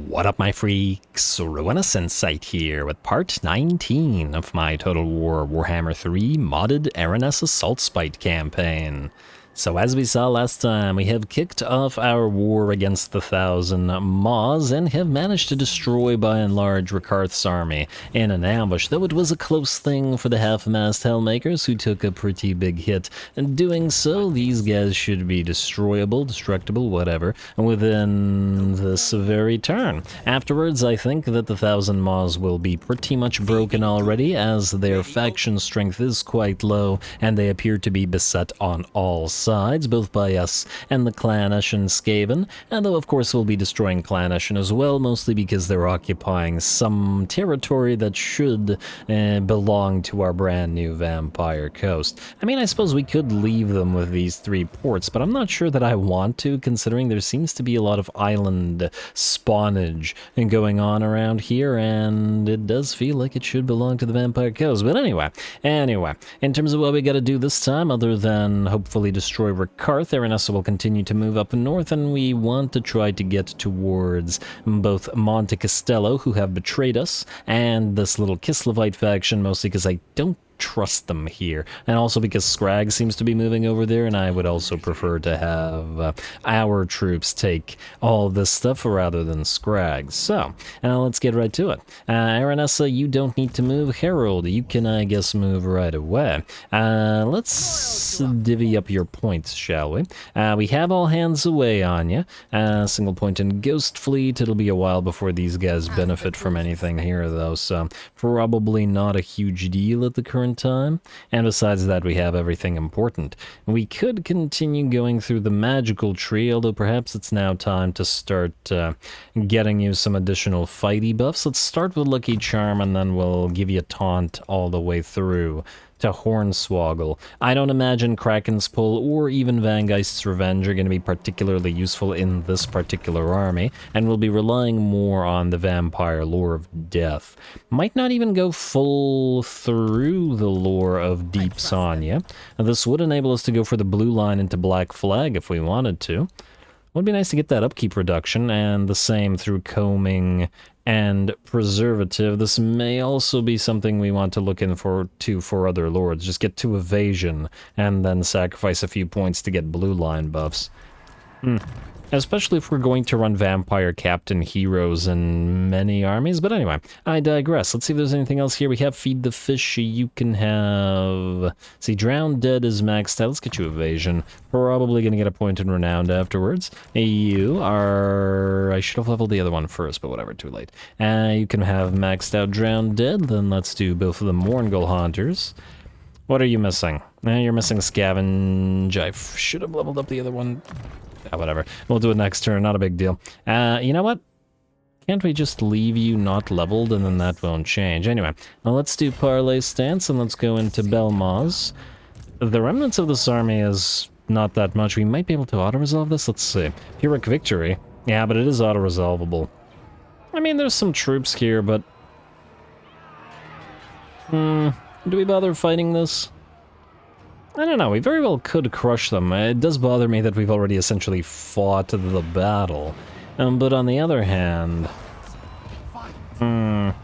What up, my freaks? RuinusInsight here with part 19 of my Total War Warhammer 3 modded Aranessa Saltspite campaign. So as we saw last time, we have kicked off our war against the 1,000 Maws and have managed to destroy by and large Rakarth's army in an ambush, though it was a close thing for the half-mast Hellmakers who took a pretty big hit. And doing so, these guys should be destroyable, destructible, whatever, within this very turn. Afterwards, I think that the 1,000 Maws will be pretty much broken already, as their faction strength is quite low, and they appear to be beset on all sides, both by us and the Clanish and Skaven, and though of course we'll be destroying Clanish as well, mostly because they're occupying some territory that should belong to our brand new Vampire Coast. I mean, I suppose we could leave them with these 3 ports, but I'm not sure that I want to, considering there seems to be a lot of island spawnage going on around here, and it does feel like it should belong to the Vampire Coast. But anyway, in terms of what we gotta do this time, other than hopefully destroy Rakarth, Aranessa will continue to move up north, and we want to try to get towards both Monte Castello, who have betrayed us, and this little Kislevite faction, mostly because I don't trust them here, and also because Scrag seems to be moving over there, and I would also prefer to have our troops take all this stuff rather than Scrag. So, let's get right to it. Aranessa, you don't need to move. Herald, you can, I guess, move right away. Let's divvy up your points, shall we? We have all hands away on you. Single point in Ghost Fleet. It'll be a while before these guys benefit from anything here, though, so probably not a huge deal at the current time, and besides that we have everything important. We could continue going through the magical tree, although perhaps it's now time to start getting you some additional fighty buffs. Let's start with Lucky Charm, and then we'll give you a taunt all the way through to Hornswoggle. I don't imagine Kraken's Pull or even Vangeist's Revenge are going to be particularly useful in this particular army, and we'll be relying more on the vampire lore of death. Might not even go full through the lore of Deep Sonya. This would enable us to go for the blue line into Black Flag if we wanted to. Would be nice to get that upkeep reduction, and the same through Combing and Preservative. This may also be something we want to look in for other lords. Just get 2 evasion, and then sacrifice a few points to get blue line buffs. Especially if we're going to run Vampire Captain heroes in many armies. But anyway, I digress. Let's see if there's anything else here. We have Feed the Fish. You can have... See, Drowned Dead is maxed out. Let's get you evasion. Probably going to get a point in Renowned afterwards. You are... I should have leveled the other one first, but whatever, too late. You can have maxed out Drowned Dead. Then let's do both of the Mourngull Haunters. What are you missing? You're missing Scavenge. I should have leveled up the other one. Whatever. We'll do it next turn. Not a big deal. You know what? Can't we just leave you not leveled, and then that won't change? Anyway, now let's do Parlay Stance, and let's go into Belmaz. The remnants of this army is not that much. We might be able to auto-resolve this. Let's see. Pyrrhic Victory. Yeah, but it is auto-resolvable. I mean, there's some troops here, but... do we bother fighting this? I don't know, we very well could crush them. It does bother me that we've already essentially fought the battle. But on the other hand... You know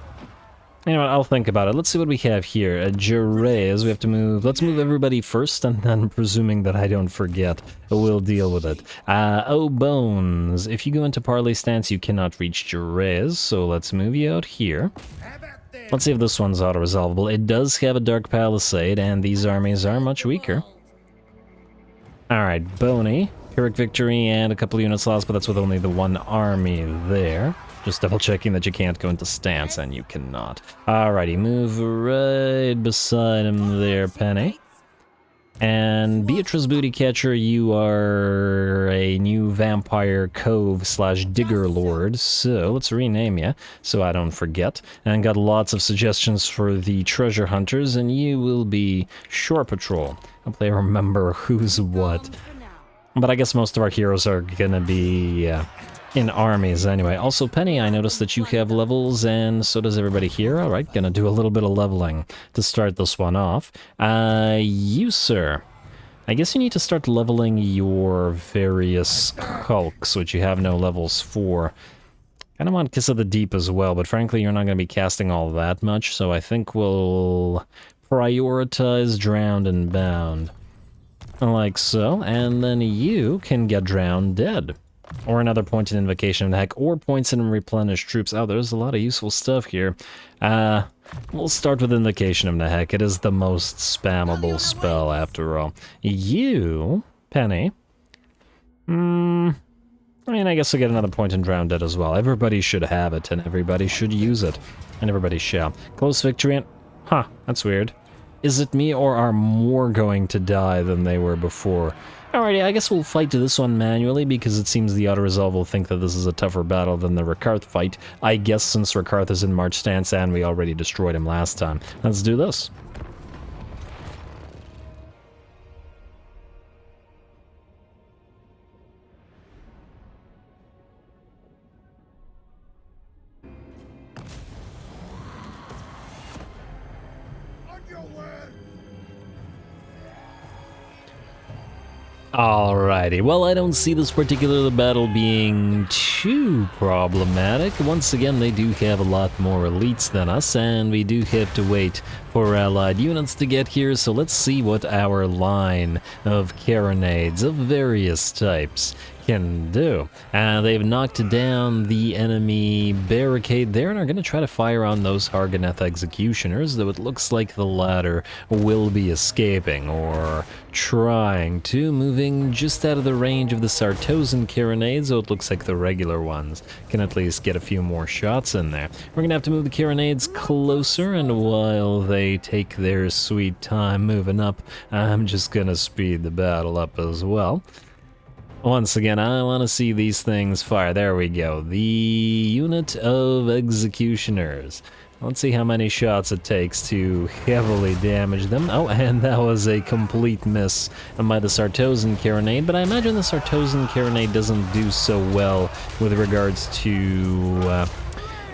what, I'll think about it. Let's see what we have here. Jerez, we have to move... Let's move everybody first, and then, presuming that I don't forget, we'll deal with it. Oh, Bones. If you go into Parley Stance, you cannot reach Jerez, so let's move you out here. Let's see if this one's auto-resolvable. It does have a Dark Palisade, and these armies are much weaker. Alright, Boney, Pyrrhic Victory, and a couple units lost, but that's with only the 1 army there. Just double-checking that you can't go into stance, and you cannot. Alrighty, move right beside him there, Penny. And Beatrice Bootycatcher, you are a new Vampire Cove / Digger Lord, so let's rename you so I don't forget. And got lots of suggestions for the Treasure Hunters, and you will be Shore Patrol. Hope they remember who's what. But I guess most of our heroes are gonna be in armies anyway. Also, Penny, I noticed that you have levels, and so does everybody here. Alright, gonna do a little bit of leveling to start this one off. You, sir. I guess you need to start leveling your various hulks, which you have no levels for. Kind of want Kiss of the Deep as well, but frankly, you're not going to be casting all that much, so I think we'll prioritize Drowned and Bound. Like so, and then you can get Drowned Dead. Or another point in Invocation of the Heck, or points in Replenish Troops. Oh, there's a lot of useful stuff here. We'll start with Invocation of the Heck. It is the most spammable spell, after all. You, Penny. I mean, I guess we'll get another point in Drowned Dead as well. Everybody should have it, and everybody should use it. And everybody shall. Close victory and... Huh, that's weird. Is it me, or are more going to die than they were before? Alrighty, I guess we'll fight to this one manually, because it seems the auto-resolve will think that this is a tougher battle than the Rakarth fight. I guess since Rakarth is in March stance and we already destroyed him last time. Let's do this. Alrighty, well, I don't see this particular battle being too problematic. Once again, they do have a lot more elites than us, and we do have to wait for allied units to get here, so let's see what our line of carronades of various types can do. They've knocked down the enemy barricade there and are going to try to fire on those Harganeth executioners, though it looks like the latter will be escaping, or trying to, moving just out of the range of the Sartosan carronades, so it looks like the regular ones can at least get a few more shots in there. We're going to have to move the carronades closer, and while they take their sweet time moving up, I'm just going to speed the battle up as well. Once again, I want to see these things fire. There we go. The unit of executioners. Let's see how many shots it takes to heavily damage them. Oh, and that was a complete miss by the Sartosan carronade, but I imagine the Sartosan carronade doesn't do so well with regards to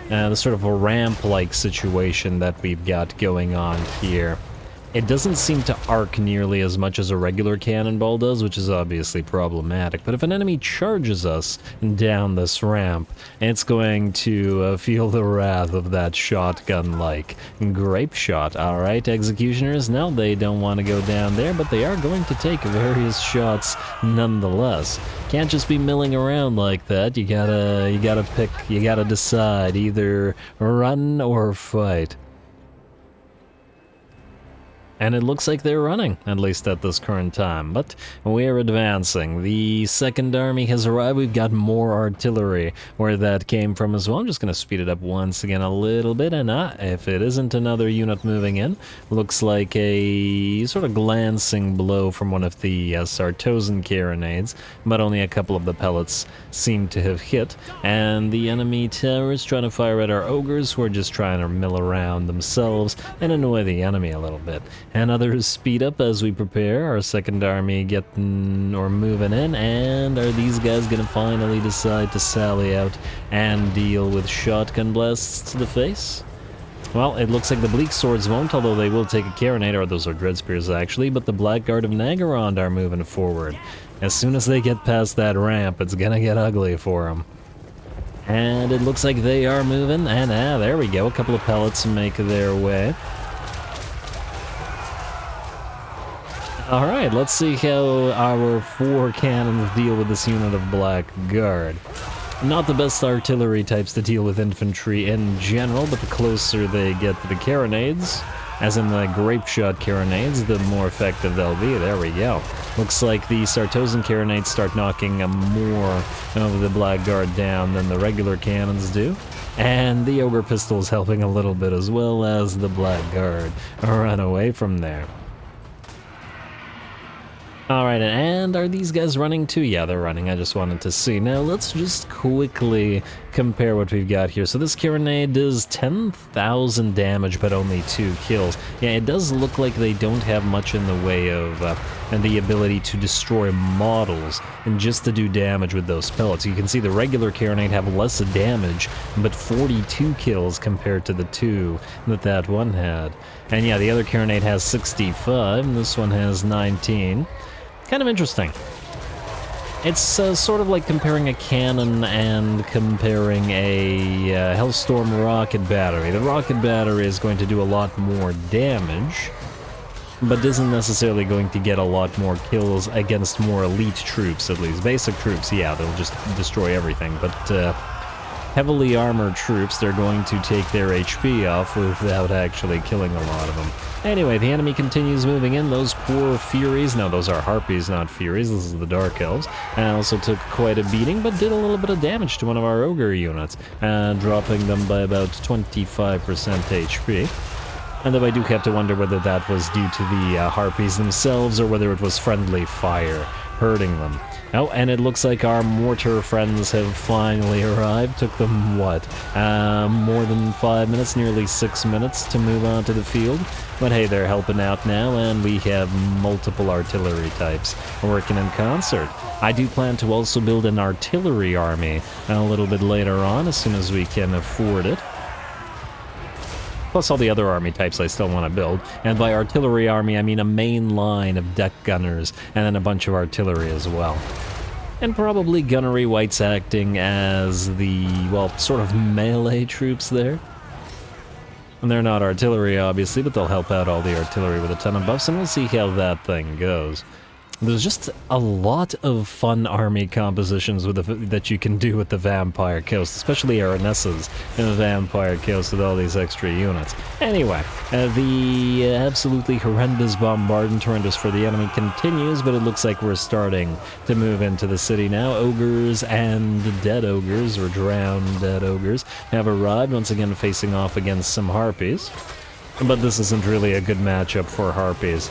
the sort of a ramp-like situation that we've got going on here. It doesn't seem to arc nearly as much as a regular cannonball does, which is obviously problematic. But if an enemy charges us down this ramp, it's going to feel the wrath of that shotgun-like grape shot. Alright, executioners, no, they don't want to go down there, but they are going to take various shots nonetheless. Can't just be milling around like that. You gotta pick, you gotta decide, either run or fight. And it looks like they're running, at least at this current time, but we're advancing. The second army has arrived. We've got more artillery where that came from as well. I'm just going to speed it up once again a little bit, and if it isn't another unit moving in, looks like a sort of glancing blow from one of the Sartosan carronades, but only a couple of the pellets seem to have hit, and the enemy tower is trying to fire at our ogres, who are just trying to mill around themselves and annoy the enemy a little bit. And others speed up as we prepare. Our second army getting or moving in, and are these guys gonna finally decide to sally out and deal with shotgun blasts to the face? Well, it looks like the Bleak Swords won't, although they will take a carronade, or those are Dread Spears actually, but the Blackguard of Naggarond are moving forward. As soon as they get past that ramp, it's gonna get ugly for them. And it looks like they are moving, and there we go, a couple of pellets make their way. Alright, let's see how our 4 cannons deal with this unit of Blackguard. Not the best artillery types to deal with infantry in general, but the closer they get to the carronades, as in the grape shot carronades, the more effective they'll be. There we go. Looks like the Sartosan carronades start knocking more of the Blackguard down than the regular cannons do. And the Ogre Pistol's helping a little bit as well as the Blackguard run away from there. Alright, and are these guys running too? Yeah, they're running. I just wanted to see. Now, let's just quickly compare what we've got here. So this carronade does 10,000 damage, but only 2 kills. Yeah, it does look like they don't have much in the way of the ability to destroy models and just to do damage with those pellets. You can see the regular carronade have less damage, but 42 kills compared to the 2 that one had. And yeah, the other carronade has 65, and this one has 19. Kind of interesting. It's sort of like comparing a cannon and comparing a Hellstorm rocket battery. The rocket battery is going to do a lot more damage, but isn't necessarily going to get a lot more kills against more elite troops, at least. Basic troops, yeah, they'll just destroy everything, but heavily armored troops, they're going to take their HP off without actually killing a lot of them. Anyway, the enemy continues moving in. Those poor Furies, no, those are Harpies, not Furies, this is the Dark Elves, and also took quite a beating, but did a little bit of damage to one of our Ogre units, dropping them by about 25% HP. And though I do have to wonder whether that was due to the Harpies themselves, or whether it was friendly fire hurting them. Oh, and it looks like our mortar friends have finally arrived. Took them, what, more than 5 minutes, nearly 6 minutes to move on to the field. But hey, they're helping out now, and we have multiple artillery types working in concert. I do plan to also build an artillery army a little bit later on, as soon as we can afford it. Plus all the other army types I still want to build. And by artillery army, I mean a main line of deck gunners, and then a bunch of artillery as well. And probably gunnery wights acting as the, well, sort of melee troops there. And they're not artillery, obviously, but they'll help out all the artillery with a ton of buffs, and we'll see how that thing goes. There's just a lot of fun army compositions with that you can do with the Vampire Coast, especially Aranessa's in the Vampire Coast with all these extra units. Anyway, the absolutely horrendous bombardment horrendous for the enemy continues, but it looks like we're starting to move into the city now. Ogres and dead ogres, or drowned dead ogres, have arrived, once again facing off against some Harpies. But this isn't really a good matchup for Harpies.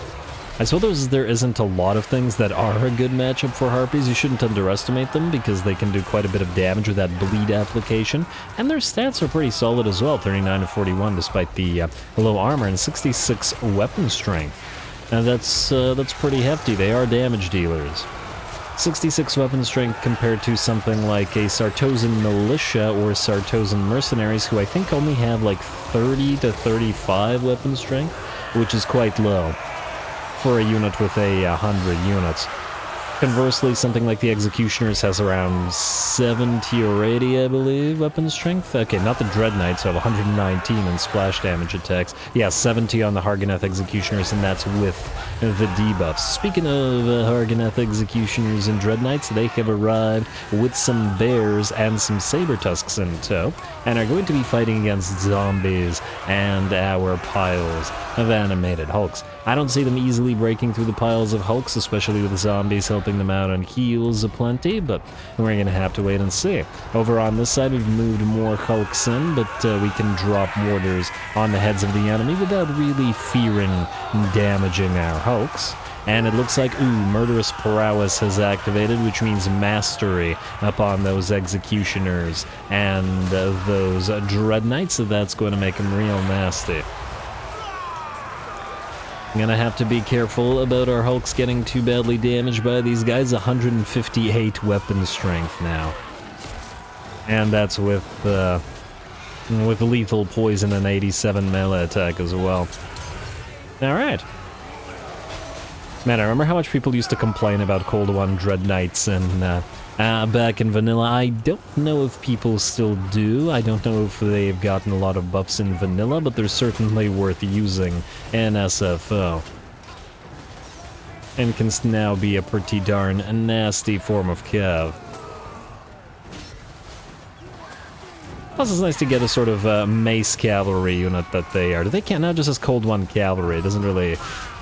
I suppose there isn't a lot of things that are a good matchup for Harpies. You shouldn't underestimate them, because they can do quite a bit of damage with that bleed application. And their stats are pretty solid as well, 39 to 41 despite the low armor, and 66 weapon strength. And that's pretty hefty. They are damage dealers. 66 weapon strength compared to something like a Sartosan militia or Sartosan mercenaries, who I think only have like 30 to 35 weapon strength, which is quite low for a unit with 100 units. Conversely, something like the Executioners has around 70 or 80, I believe, weapon strength. Okay, not the Dread Knights, so 119 in splash damage attacks. Yeah, 70 on the Harganeth Executioners, and that's with the debuffs. Speaking of Harganeth Executioners and Dread Knights, they have arrived with some bears and some saber tusks in tow, and are going to be fighting against zombies and our piles of animated hulks. I don't see them easily breaking through the piles of hulks, especially with the zombies helping them out on heals aplenty, but we're gonna have to wait and see. Over on this side, we've moved more hulks in, but we can drop mortars on the heads of the enemy without really fearing damaging our hulks. And it looks like, Murderous Prowess has activated, which means mastery upon those Executioners and those Dread Knights, so that's going to make them real nasty. I'm gonna have to be careful about our hulks getting too badly damaged by these guys. 158 weapon strength now. And that's with lethal poison and 87 melee attack as well. Alright. Man, I remember how much people used to complain about Cold One Dread Knights and back in vanilla. I don't know if people still do. I don't know if they've gotten a lot of buffs in vanilla, but they're certainly worth using in SFO. And can now be a pretty darn nasty form of cav. Plus it's nice to get a sort of mace cavalry unit that they are. They can't, not just as Cold One cavalry. It doesn't really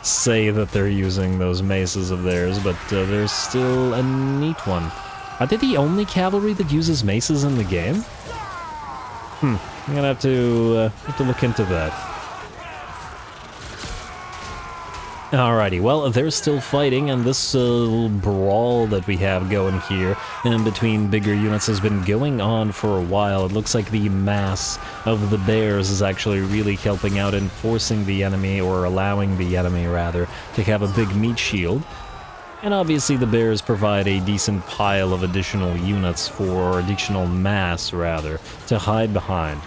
say that they're using those maces of theirs, but there's still a neat one. Are they the only cavalry that uses maces in the game? I'm gonna have to look into that. Alrighty, well, they're still fighting, and this little brawl that we have going here in between bigger units has been going on for a while. It looks like the mass of the bears is actually really helping out in forcing the enemy, or allowing the enemy, rather, to have a big meat shield. And obviously the bears provide a decent pile of additional units, for additional mass, rather, to hide behind.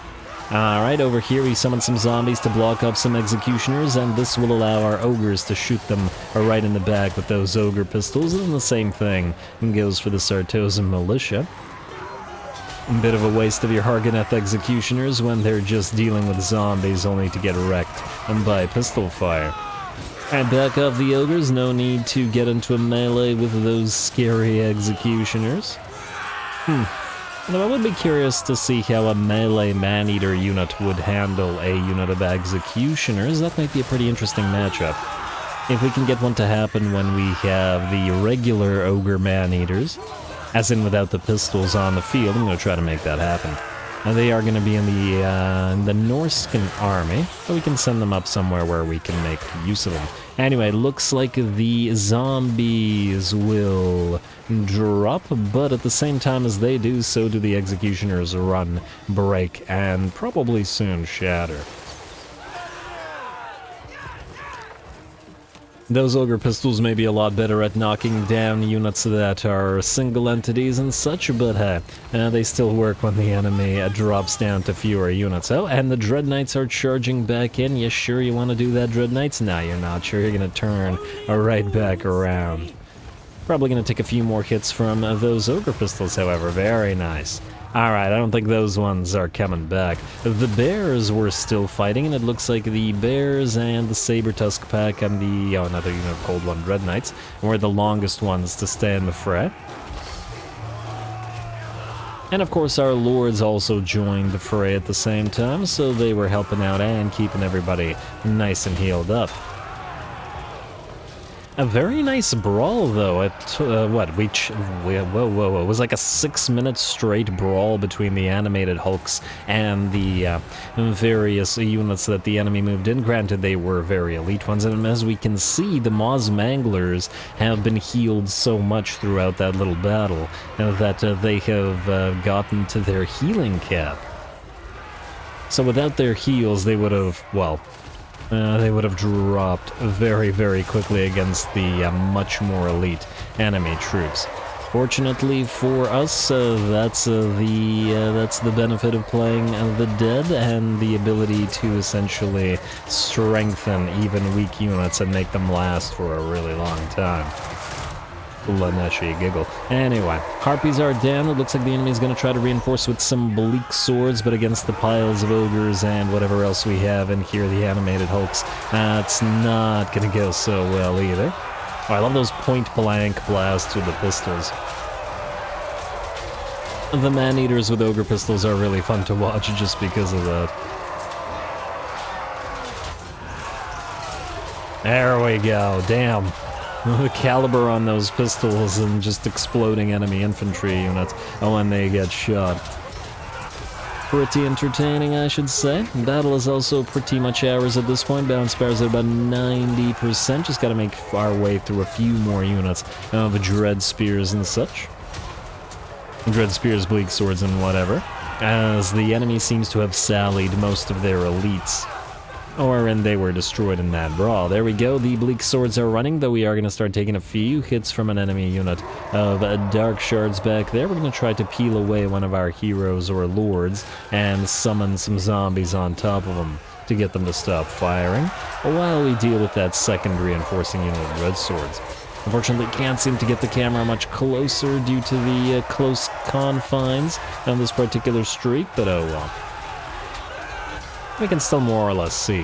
Alright, over here we summon some zombies to block up some executioners, and this will allow our ogres to shoot them right in the back with those ogre pistols, and the same thing goes for the Sartosa militia. A bit of a waste of your Hargoneth executioners when they're just dealing with zombies only to get wrecked by pistol fire. Alright, back off the ogres, no need to get into a melee with those scary executioners. Now, I would be curious to see how a melee man-eater unit would handle a unit of executioners. That might be a pretty interesting matchup. If we can get one to happen when we have the regular ogre man-eaters, as in without the pistols on the field, I'm going to try to make that happen. Now, they are going to be in the Norscan army, but we can send them up somewhere where we can make use of them. Anyway, looks like the zombies will drop, but at the same time as they do, so do the executioners run, break, and probably soon shatter. Those ogre pistols may be a lot better at knocking down units that are single entities and such, but hey, they still work when the enemy drops down to fewer units. Oh, and the Dread Knights are charging back in. You sure you want to do that, Dread Knights? No, you're not sure. You're going to turn right back around. Probably going to take a few more hits from those ogre pistols, however. Very nice. Alright, I don't think those ones are coming back. The bears were still fighting, and it looks like the bears and the Saber-Tusk pack and the, another unit of Cold One Dread Knights were the longest ones to stay in the fray. And of course our lords also joined the fray at the same time, so they were helping out and keeping everybody nice and healed up. A very nice brawl, though. It, whoa, it was like a 6-minute straight brawl between the animated hulks and the various units that the enemy moved in. Granted, they were very elite ones, and as we can see, the Moz Manglers have been healed so much throughout that little battle that they have gotten to their healing cap. So without their heals, they would have, well, they would have dropped very, very quickly against the much more elite enemy troops. Fortunately for us, that's the benefit of playing the dead and the ability to essentially strengthen even weak units and make them last for a really long time. Laneshi giggle. Anyway, Harpies are down. It looks like the enemy is going to try to reinforce with some bleak swords, but against the piles of ogres and whatever else we have in here, the animated hulks, it's not going to go so well either. Oh, I love those point-blank blasts with the pistols. The man-eaters with ogre pistols are really fun to watch just because of that. There we go. Damn. The caliber on those pistols and just exploding enemy infantry units when they get shot. Pretty entertaining, I should say. Battle is also pretty much ours at this point. Bounce bars at about 90%. Just gotta make our way through a few more units of Dread Spears and such. Dread Spears, Bleak Swords, and whatever. As the enemy seems to have sallied most of their elites. And they were destroyed in that brawl. There we go, the Bleak Swords are running, though we are going to start taking a few hits from an enemy unit of Dark Shards back there. We're going to try to peel away one of our heroes or lords and summon some zombies on top of them to get them to stop firing, while we deal with that second reinforcing unit of Dread Swords. Unfortunately, can't seem to get the camera much closer due to the close confines of this particular streak, but oh well. We can still more or less see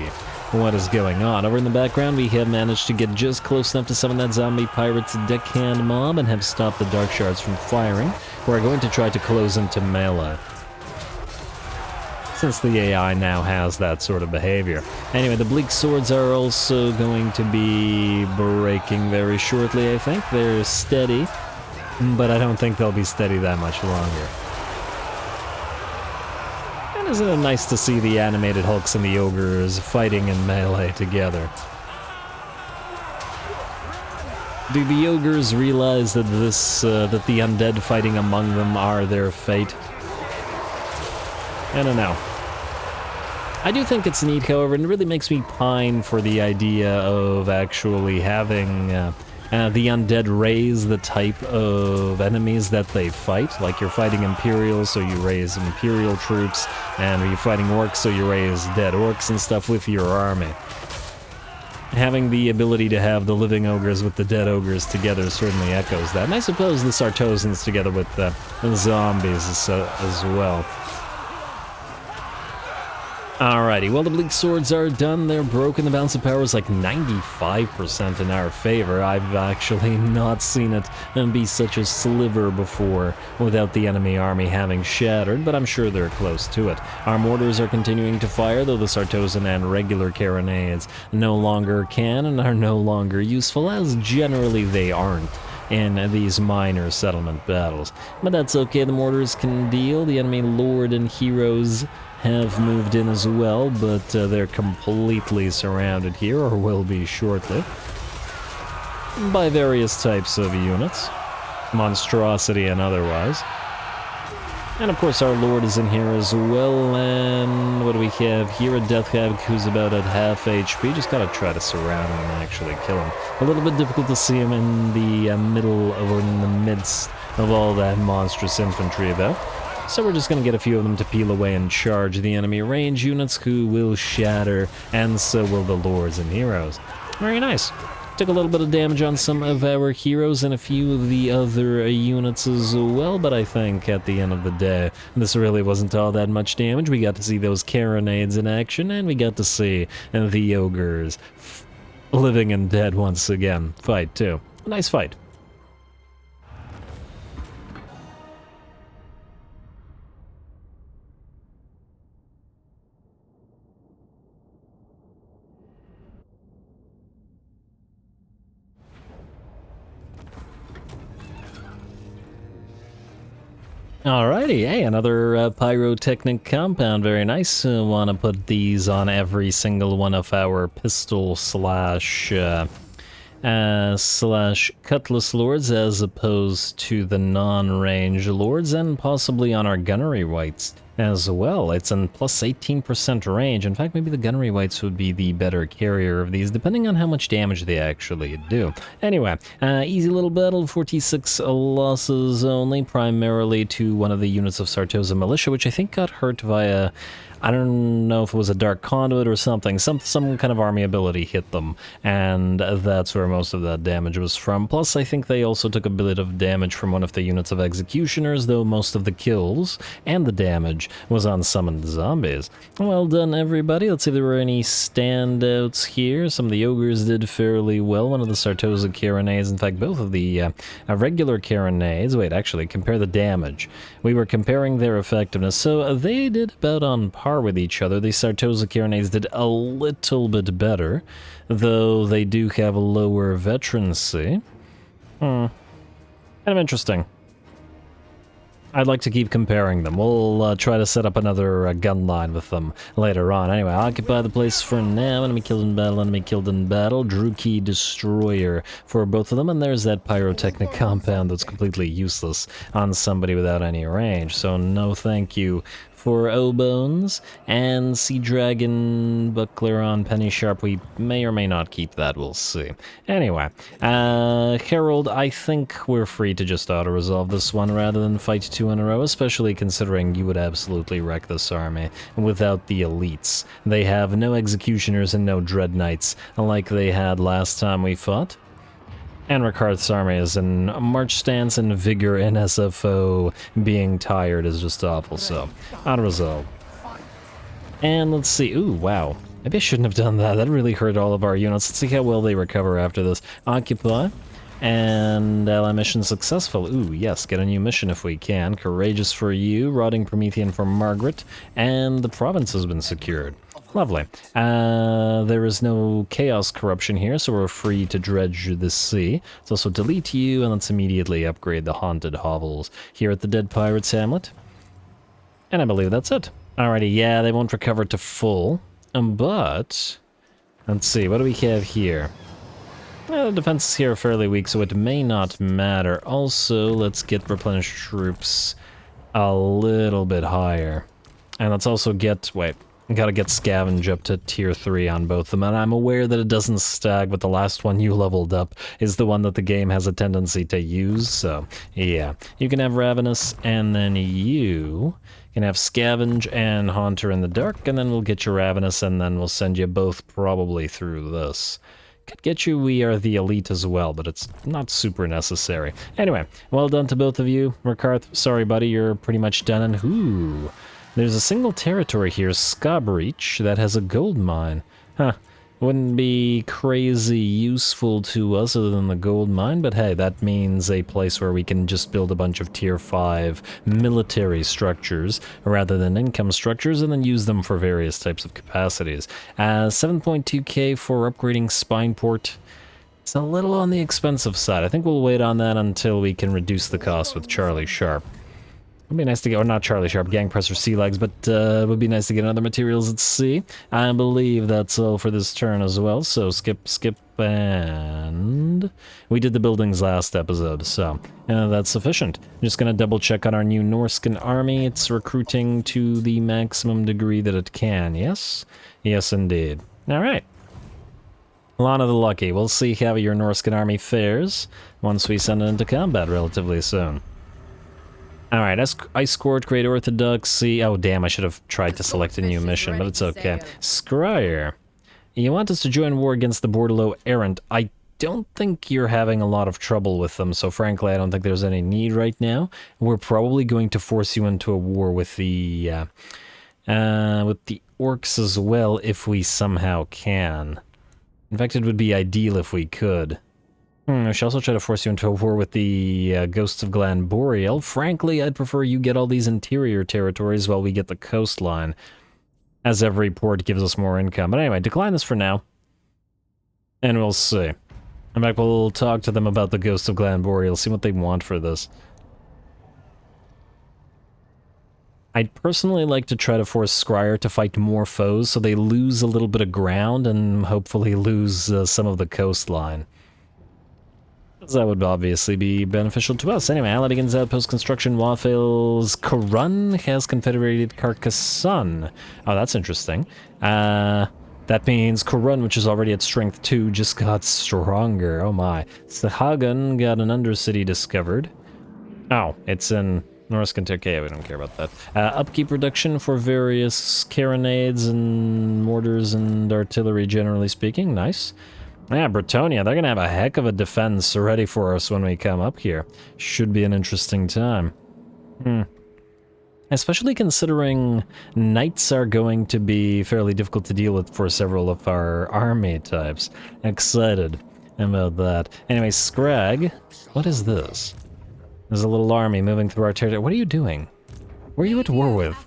what is going on. Over in the background, we have managed to get just close enough to summon that zombie pirate's deckhand mob and have stopped the Dark Shards from firing. We're going to try to close into melee, since the AI now has that sort of behavior. Anyway, the Bleak Swords are also going to be breaking very shortly, I think. They're steady, but I don't think they'll be steady that much longer. Isn't it nice to see the animated hulks and the ogres fighting in melee together? Do the ogres realize that that the undead fighting among them are their fate? I don't know. I do think it's neat, however, and it really makes me pine for the idea of actually having The undead raise the type of enemies that they fight. Like you're fighting Imperials, so you raise Imperial troops, and you're fighting Orcs, so you raise dead Orcs and stuff with your army. Having the ability to have the living ogres with the dead ogres together certainly echoes that. And I suppose the Sartosans together with the zombies as well. Alrighty, well the Bleak Swords are done, they're broken, the balance of power is like 95% in our favor. I've actually not seen it be such a sliver before without the enemy army having shattered, but I'm sure they're close to it. Our mortars are continuing to fire, though the Sartosan and regular carronades no longer can and are no longer useful, as generally they aren't in these minor settlement battles. But that's okay, the mortars can deal, the enemy lord and heroes have moved in as well, but they're completely surrounded here, or will be shortly, by various types of units, monstrosity and otherwise. And of course our lord is in here as well, and what do we have here? A Death Havoc who's about at half HP, just gotta try to surround him and actually kill him. A little bit difficult to see him in the middle or in the midst of all that monstrous infantry though. So we're just going to get a few of them to peel away and charge the enemy range units, who will shatter, and so will the lords and heroes. Very nice. Took a little bit of damage on some of our heroes and a few of the other units as well, but I think at the end of the day, this really wasn't all that much damage. We got to see those carronades in action, and we got to see the ogres living and dead once again fight too. A nice fight. Alrighty, hey, another pyrotechnic compound, very nice. Want to put these on every single one of our pistol slash cutlass lords, as opposed to the non-range lords, and possibly on our gunnery wights as well. It's in plus 18% range. In fact, maybe the gunnery wights would be the better carrier of these, depending on how much damage they actually do. Anyway, easy little battle, 46 losses only, primarily to one of the units of Sartosa militia, which I think got hurt via, I don't know if it was a dark conduit or something. Some kind of army ability hit them, and that's where most of that damage was from. Plus, I think they also took a bit of damage from one of the units of executioners, though most of the kills and the damage was on summoned zombies. Well done, everybody. Let's see if there were any standouts here. Some of the ogres did fairly well. One of the Sartosa carronades, in fact, both of the regular carronades. Wait, actually, compare the damage. We were comparing their effectiveness, so they did about on par with each other. The Sartosa carronades did a little bit better, though they do have a lower veterancy. Kind of interesting. I'd like to keep comparing them. We'll try to set up another gun line with them later on. Anyway, occupy the place for now. Enemy killed in battle, enemy killed in battle. Drew Key Destroyer for both of them, and there's that pyrotechnic compound that's completely useless on somebody without any range. So no thank you for O-Bones, and Sea Dragon Buckler on Penny Sharp. We may or may not keep that, we'll see. Anyway, Herald, I think we're free to just auto-resolve this one rather than fight two in a row, especially considering you would absolutely wreck this army without the elites. They have no executioners and no dread knights like they had last time we fought. And Ricard's army is in march stance and vigor, and SFO being tired is just awful, so auto-resolve. And let's see, ooh, wow. Maybe I shouldn't have done that, that really hurt all of our units. Let's see how well they recover after this. Occupy, and ally mission successful. Ooh, yes, get a new mission if we can. Courageous for you, Rotting Promethean for Margaret, and the province has been secured. Lovely. There is no chaos corruption here, so we're free to dredge the sea. Let's also delete you, and let's immediately upgrade the haunted hovels here at the Dead Pirates Hamlet. And I believe that's it. Alrighty, yeah, they won't recover to full, but let's see, what do we have here? The defenses here are fairly weak, so it may not matter. Also, let's get replenished troops a little bit higher. And let's also get, wait, Gotta get Scavenge up to tier 3 on both of them, and I'm aware that it doesn't stack, but the last one you leveled up is the one that the game has a tendency to use, so yeah. You can have Ravenous, and then you can have Scavenge and Haunter in the Dark, and then we'll get you Ravenous, and then we'll send you both probably through this. Could get you We Are the Elite as well, but it's not super necessary. Anyway, well done to both of you. Rakarth, sorry buddy, you're pretty much done, and ooh, there's a single territory here, Scabreach, that has a gold mine. Huh, wouldn't be crazy useful to us other than the gold mine, but hey, that means a place where we can just build a bunch of tier 5 military structures rather than income structures and then use them for various types of capacities. 7.2k for upgrading Spineport. It's a little on the expensive side. I think we'll wait on that until we can reduce the cost with Charlie Sharp. It'd be nice to get, or not Charlie Sharp, Gang Presser Sea Legs, but it would be nice to get other materials at sea. I believe that's all for this turn as well, so skip, and we did the buildings last episode, so that's sufficient. I'm just gonna double check on our new Norscan army. It's recruiting to the maximum degree that it can, yes? Yes, indeed. Alright. Lana the Lucky, we'll see how your Norscan army fares once we send it into combat relatively soon. Alright, Ice Court, Great Orthodoxy. Oh damn, I should have tried to select a new mission, but it's okay. Scryer, you want us to join war against the Bordello Errant. I don't think you're having a lot of trouble with them, so frankly I don't think there's any need right now. We're probably going to force you into a war with the orcs as well if we somehow can. In fact, it would be ideal if we could. I should also try to force you into a war with the Ghosts of Glan Boreal. Frankly, I'd prefer you get all these interior territories while we get the coastline, as every port gives us more income. But anyway, decline this for now, and we'll see. In fact, we'll talk to them about the Ghosts of Glan Boreal, see what they want for this. I'd personally like to try to force Scryer to fight more foes, so they lose a little bit of ground and hopefully lose some of the coastline. That would obviously be beneficial to us. Anyway, Aladdin's outpost construction. Waffles Karun has confederated Carcassonne. Oh, that's interesting. That means Karun, which is already at strength 2, just got stronger. Oh my. Sahagun got an undercity discovered. Oh, it's in Norse Kentucky. We don't care about that. Upkeep reduction for various carronades and mortars and artillery, generally speaking. Nice. Yeah, Bretonia, they're gonna have a heck of a defense ready for us when we come up here. Should be an interesting time. Especially considering knights are going to be fairly difficult to deal with for several of our army types. Excited about that. Anyway, Scrag, what is this? There's a little army moving through our territory. What are you doing? Where are you at war with?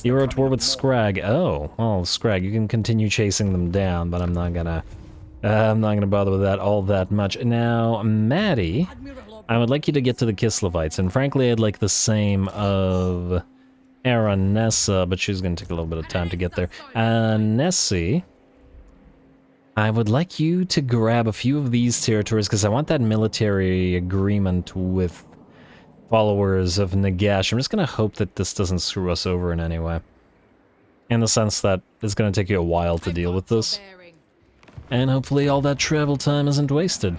You were at war with Scrag. Oh, well, Scrag, you can continue chasing them down, but I'm not gonna bother with that all that much. Now, Maddie, I would like you to get to the Kislevites, and frankly, I'd like the same of Aranessa, but she's going to take a little bit of time to get there. Nessie, I would like you to grab a few of these territories, because I want that military agreement with followers of Nagash. I'm just going to hope that this doesn't screw us over in any way. In the sense that it's going to take you a while to deal with this. And hopefully all that travel time isn't wasted.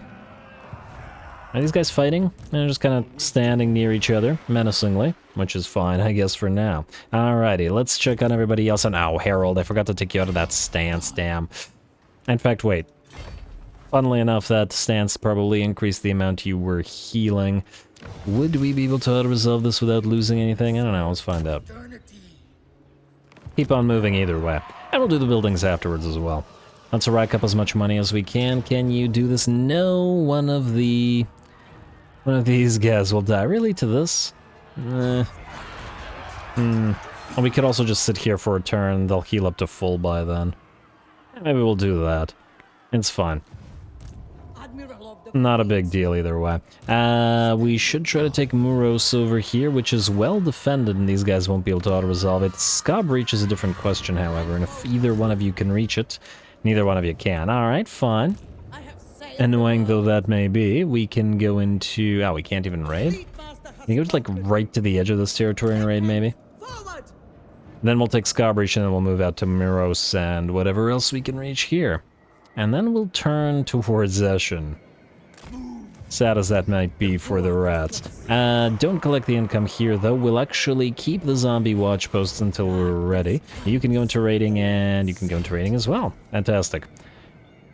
Are these guys fighting? They're just kind of standing near each other, menacingly, which is fine, I guess, for now. Alrighty, let's check on everybody else. And oh, Harold, I forgot to take you out of that stance, damn. In fact, wait. Funnily enough, that stance probably increased the amount you were healing. Would we be able to auto-resolve this without losing anything? I don't know, let's find out. Keep on moving either way. And we'll do the buildings afterwards as well. Let's rack up as much money as we can. Can you do this? No, one of these guys will die. Really, to this? Well, we could also just sit here for a turn. They'll heal up to full by then. Maybe we'll do that. It's fine. Not a big deal either way. We should try to take Muros over here, which is well defended, and these guys won't be able to auto-resolve it. Scab is a different question, however, and if either one of you can reach it, neither one of you can. Alright, fine. Annoying though that may be, we can go into... Oh, we can't even raid? We can go to, like, right to the edge of this territory and raid, maybe? Then we'll take Scarbridge and then we'll move out to Miros and whatever else we can reach here. And then we'll turn towards Eshin. Sad as that might be for the rats. Don't collect the income here though. We'll actually keep the zombie watch posts until we're ready. You can go into raiding and you can go into raiding as well. Fantastic.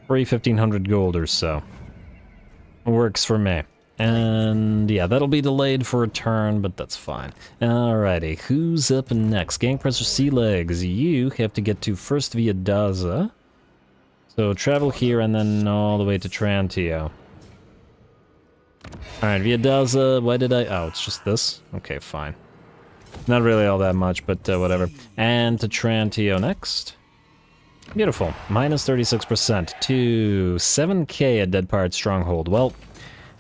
Free 1500 gold or so. Works for me. And yeah, that'll be delayed for a turn, but that's fine. Alrighty, who's up next? Gangpresser Sea Legs, you have to get to first via Daza. So travel here and then all the way to Trantio. Alright, via Daza, why did I... Oh, it's just this? Okay, fine. Not really all that much, but whatever. And to Trantio next. Beautiful. Minus 36% to 7k at Dead Pirate Stronghold. Well...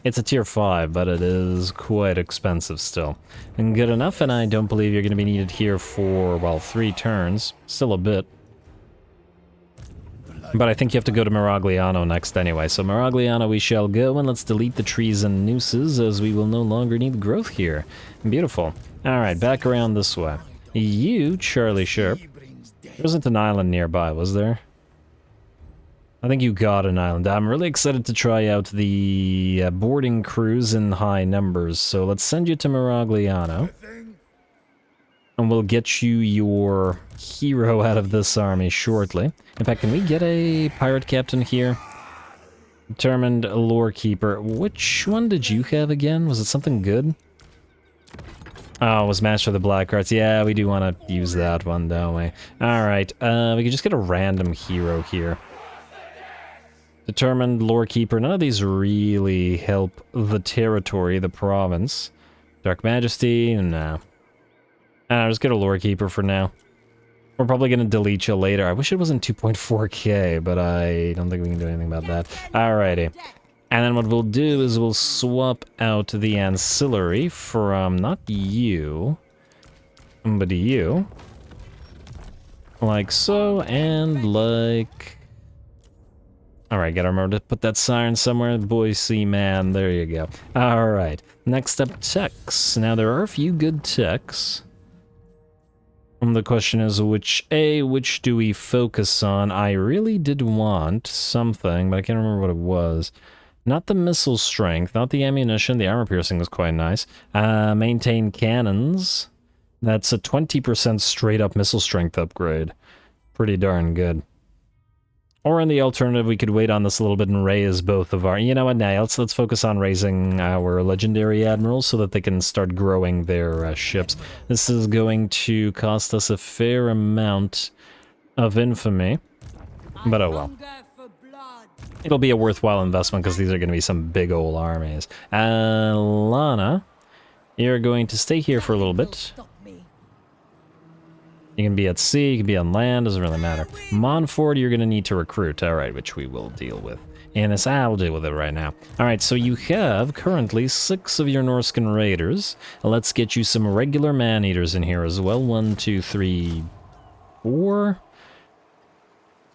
It's a tier 5, but it is quite expensive still. And good enough, and I don't believe you're going to be needed here for, well, 3 turns. Still a bit. But I think you have to go to Miragliano next anyway. So Miragliano we shall go, and let's delete the trees and nooses, as we will no longer need growth here. Beautiful. Alright, back around this way. You, Charlie Sharp. There wasn't an island nearby, was there? I think you got an island. I'm really excited to try out the boarding crews in high numbers, so let's send you to Miragliano. And we'll get you your hero out of this army shortly. In fact, can we get a pirate captain here? Determined lore keeper. Which one did you have again? Was it something good? Oh, it was Master of the Black Arts. Yeah, we do want to use that one, don't we? Alright, we could just get a random hero here. Determined lore keeper. None of these really help the territory, the province. Dark Majesty, no. I'll just get a lore keeper for now. We're probably going to delete you later. I wish it wasn't 2.4k, but I don't think we can do anything about that. Alrighty. And then what we'll do is we'll swap out the ancillary from not you, but you. Like so, and like... Alright, gotta remember to put that siren somewhere. Boise, man, there you go. Alright, next up, techs. Now, there are a few good techs. The question is, which do we focus on? I really did want something, but I can't remember what it was. Not the missile strength, not the ammunition. The armor piercing was quite nice. Maintain cannons. That's a 20% straight up missile strength upgrade. Pretty darn good. Or in the alternative, we could wait on this a little bit and raise both of our... You know what, now let's focus on raising our legendary admirals so that they can start growing their ships. This is going to cost us a fair amount of infamy, but oh well. It'll be a worthwhile investment because these are going to be some big old armies. Lana, you're going to stay here for a little bit. You can be at sea, you can be on land, doesn't really matter. Montfort, you're going to need to recruit, alright, which we will deal with. And I'll deal with it right now. Alright, so you have currently 6 of your Norscan raiders. Let's get you some regular man-eaters in here as well. 1, 2, 3, 4.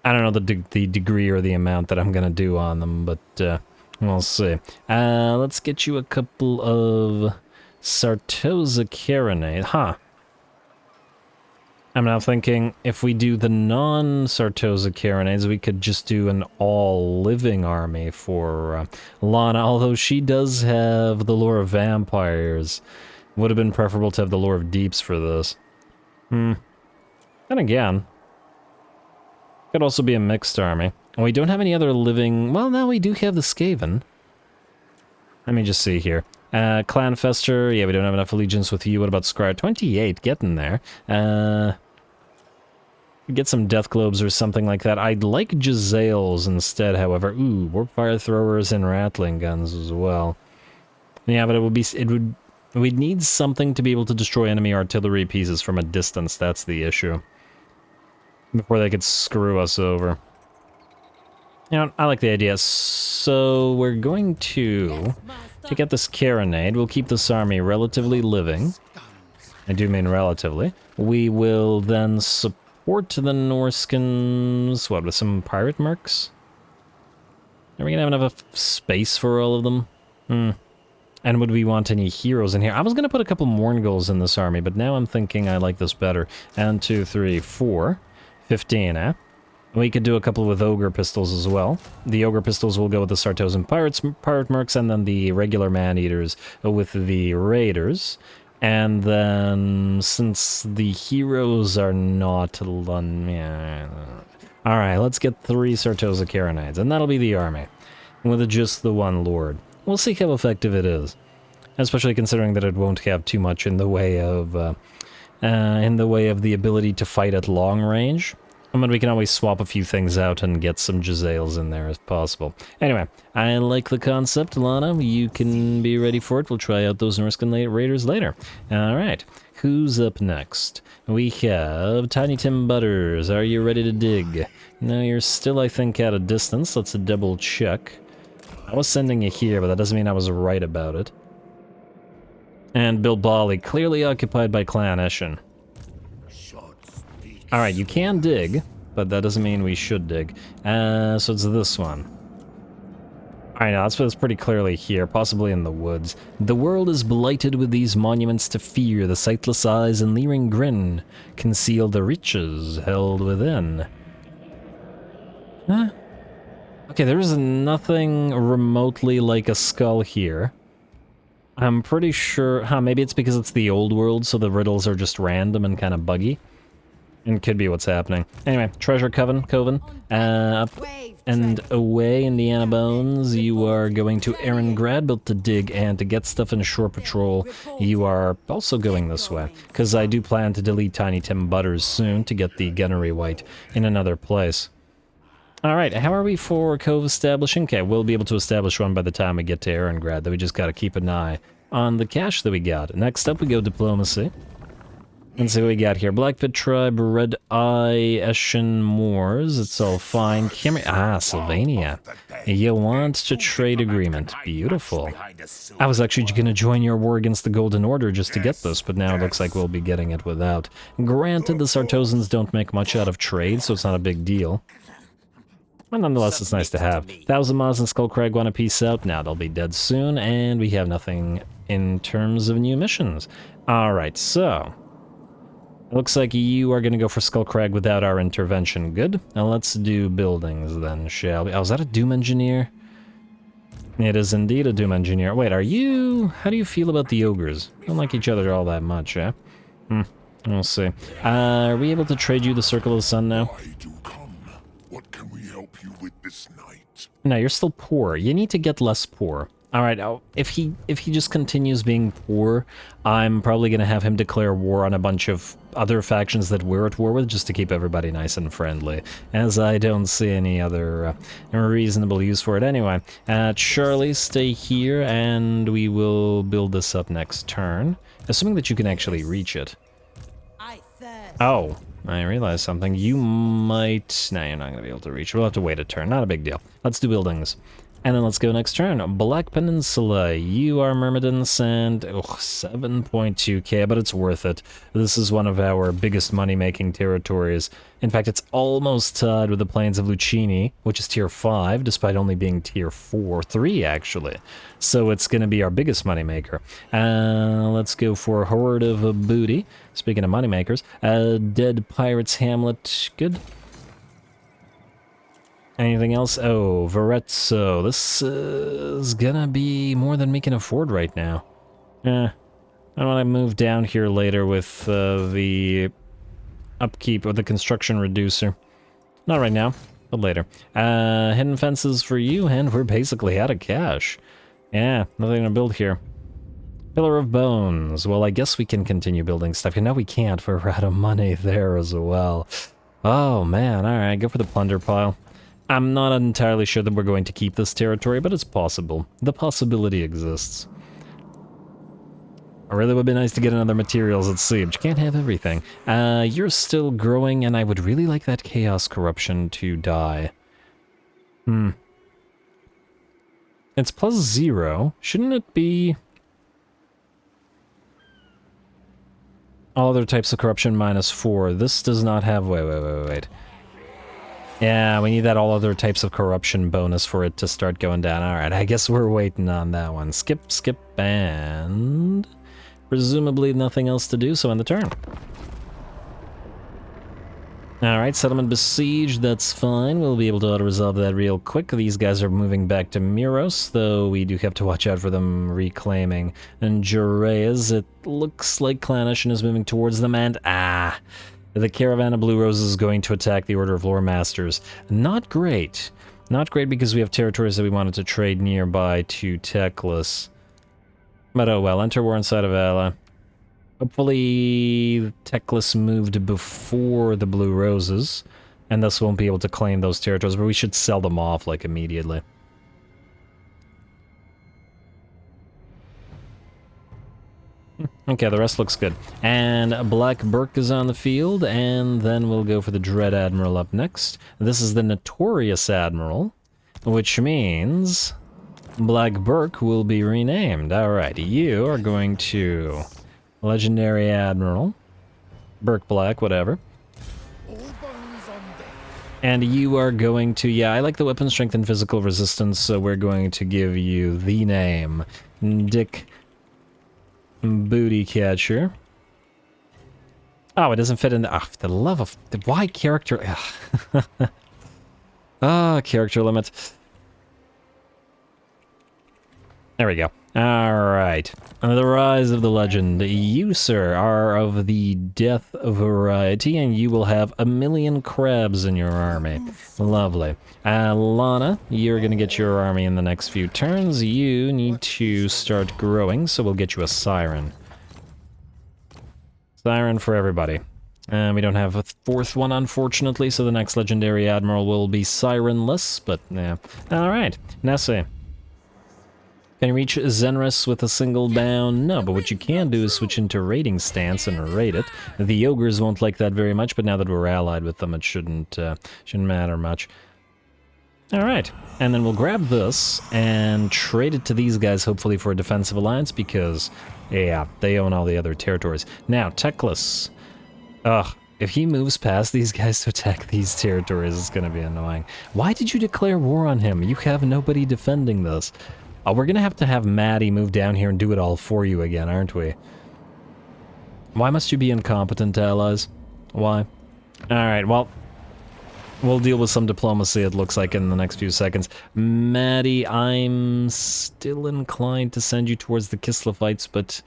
I don't know the degree or the amount that I'm going to do on them, but we'll see. Let's get you a couple of Sartosa Carinate. Huh. I'm now thinking, if we do the non-Sartosa Carinades, we could just do an all-living army for Lana, although she does have the lore of vampires. Would have been preferable to have the lore of deeps for this. Then again, could also be a mixed army. And we don't have any other living... Well, now we do have the Skaven. Let me just see here. Clanfester, yeah, we don't have enough allegiance with you. What about Scryer? 28, getting there. Get some Death Globes or something like that. I'd like Jezzails instead, however. Ooh, warp fire throwers and rattling guns as well. Yeah, but we'd need something to be able to destroy enemy artillery pieces from a distance. That's the issue. Before they could screw us over. You know, I like the idea. So we're going to take out this Carinade. We'll keep this army relatively living. I do mean relatively. We will then support the Norscans, what, with some pirate mercs? Are we gonna have enough space for all of them? And would we want any heroes in here? I was going to put a couple Morngulls in this army, but now I'm thinking I like this better. And 2, 3, 4. 15, eh? We could do a couple with Ogre Pistols as well. The Ogre Pistols will go with the Sartosan Pirate Mercs, and then the regular Man-Eaters with the Raiders. And then, since the heroes are not... Alright, let's get 3 Sartosa Caronides, and that'll be the army. With just the one Lord. We'll see how effective it is. Especially considering that it won't have too much in the way of the ability to fight at long range. I mean, we can always swap a few things out and get some Giselles in there if possible. Anyway, I like the concept, Lana. You can be ready for it. We'll try out those Norscan Raiders later. Alright, who's up next? We have Tiny Tim Butters. Are you ready to dig? No, you're still, I think, at a distance. Let's double check. I was sending you here, but that doesn't mean I was right about it. And Bilbali, clearly occupied by Clan Eshin. Alright, you can dig, but that doesn't mean we should dig. So it's this one. Alright, now that's pretty clearly here, possibly in the woods. The world is blighted with these monuments to fear. The sightless eyes and leering grin conceal the riches held within. Huh? Okay, there's nothing remotely like a skull here. I'm pretty sure... maybe it's because it's the old world, so the riddles are just random and kind of buggy. And could be what's happening. Anyway, Treasure Coven. Up and away, Indiana Bones. You are going to Erengrad, built to dig and to get stuff in Shore Patrol. You are also going this way, because I do plan to delete Tiny Tim Butters soon to get the Gunnery White in another place. Alright, how are we for Cove establishing? Okay, we'll be able to establish one by the time we get to Erengrad, though we just gotta keep an eye on the cash that we got. Next up, we go Diplomacy. Let's see what we got here. Blackpit Tribe, Red Eye, Eshin Moors. It's all fine. Sylvania. You want to trade agreement. Beautiful. I was actually going to join your war against the Golden Order just to get this, but now it looks like we'll be getting it without. Granted, the Sartosans don't make much out of trade, so it's not a big deal. But nonetheless, it's nice to have. Thousand Moz and Skullcrag want to peace out. Now they'll be dead soon, and we have nothing in terms of new missions. Alright, so... looks like you are going to go for Skullcrag without our intervention. Good. Now let's do buildings then, shall we? Oh, is that a Doom Engineer? It is indeed a Doom Engineer. Wait, are you... how do you feel about the Ogres? Don't like each other all that much, eh? We'll see. Are we able to trade you the Circle of the Sun now? Why do come? What can we help you with this night? No, you're still poor. You need to get less poor. Alright, if he just continues being poor, I'm probably going to have him declare war on a bunch of other factions that we're at war with, just to keep everybody nice and friendly, as I don't see any other reasonable use for it. Anyway, Charlie, stay here, and we will build this up next turn, assuming that you can actually reach it. Oh, I realized something. You might... no, you're not going to be able to reach. We'll have to wait a turn. Not a big deal. Let's do buildings. And then let's go next turn. Black Peninsula. You are Myrmidons and 7.2k, but it's worth it. This is one of our biggest money-making territories. In fact, it's almost tied with the Plains of Lucini, which is tier 5, despite only being tier 3 actually. So it's going to be our biggest moneymaker. Let's go for Horde of Booty. Speaking of moneymakers, Dead Pirates Hamlet. Good. Anything else? Oh, Varezzo. This is gonna be more than we can afford right now. I want to move down here later with the upkeep or the construction reducer. Not right now, but later. Hidden fences for you, and we're basically out of cash. Yeah, nothing to build here. Pillar of Bones. Well, I guess we can continue building stuff. No, we can't. We're out of money there as well. Oh, man. Alright, go for the plunder pile. I'm not entirely sure that we're going to keep this territory, but it's possible. The possibility exists. It really would be nice to get another materials at sea, but you can't have everything. You're still growing, and I would really like that Chaos Corruption to die. It's +0. Shouldn't it be... all other types of corruption -4. This does not have... wait. Yeah, we need that all other types of corruption bonus for it to start going down. Alright, I guess we're waiting on that one. Skip, skip, and... presumably nothing else to do, so end the turn. Alright, settlement besieged, that's fine. We'll be able to auto-resolve that real quick. These guys are moving back to Miros, though we do have to watch out for them reclaiming. And Jureas, it looks like Clanishan is moving towards them, and the Caravan of Blue Roses is going to attack the Order of Lore Masters. Not great. Not great because we have territories that we wanted to trade nearby to Teclis. But oh well, enter war inside of Ala. Hopefully Teclis moved before the Blue Roses, and thus won't be able to claim those territories, but we should sell them off, like, immediately. Okay, the rest looks good. And Black Burk is on the field, and then we'll go for the Dread Admiral up next. This is the Notorious Admiral, which means Black Burk will be renamed. Alright, you are going to... Legendary Admiral. Burk Black, whatever. And you are going to... Yeah, I like the weapon strength and physical resistance, so we're going to give you the name. Dick Booty Catcher. Oh, it doesn't fit in the... Oh, the love of... Why character... character limit. There we go. Alright. The Rise of the Legend. You, sir, are of the death variety, and you will have 1,000,000 crabs in your army. Lovely. Lana, you're going to get your army in the next few turns. You need to start growing, so we'll get you a Siren. Siren for everybody. We don't have a fourth one, unfortunately, so the next Legendary Admiral will be Sirenless, but yeah. Alright, Nessie. Can you reach Zenris with a single bound? No, but what you can do is switch into raiding stance and raid it. The ogres won't like that very much, but now that we're allied with them, it shouldn't matter much. Alright, and then we'll grab this and trade it to these guys, hopefully for a defensive alliance, because, yeah, they own all the other territories. Now, Teclis. Ugh, if he moves past these guys to attack these territories, it's gonna be annoying. Why did you declare war on him? You have nobody defending this. Oh, we're gonna have to have Maddie move down here and do it all for you again, aren't we? Why must you be incompetent, allies? Why? Alright, well, we'll deal with some diplomacy, it looks like, in the next few seconds. Maddie, I'm still inclined to send you towards the Kislophites, but...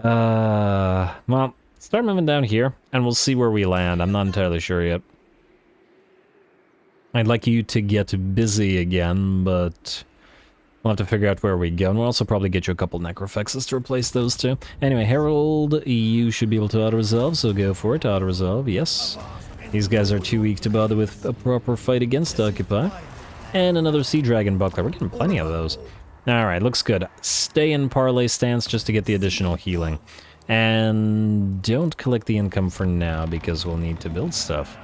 well, start moving down here, and we'll see where we land. I'm not entirely sure yet. I'd like you to get busy again, but... we'll have to figure out where we go, and we'll also probably get you a couple Necrofexes to replace those two. Anyway, Herald, you should be able to auto-resolve, so go for it. Auto-resolve, yes. These guys are too weak to bother with a proper fight against Occupy. And another Sea Dragon Buckler. We're getting plenty of those. Alright, looks good. Stay in Parlay stance just to get the additional healing. And don't collect the income for now, because we'll need to build stuff.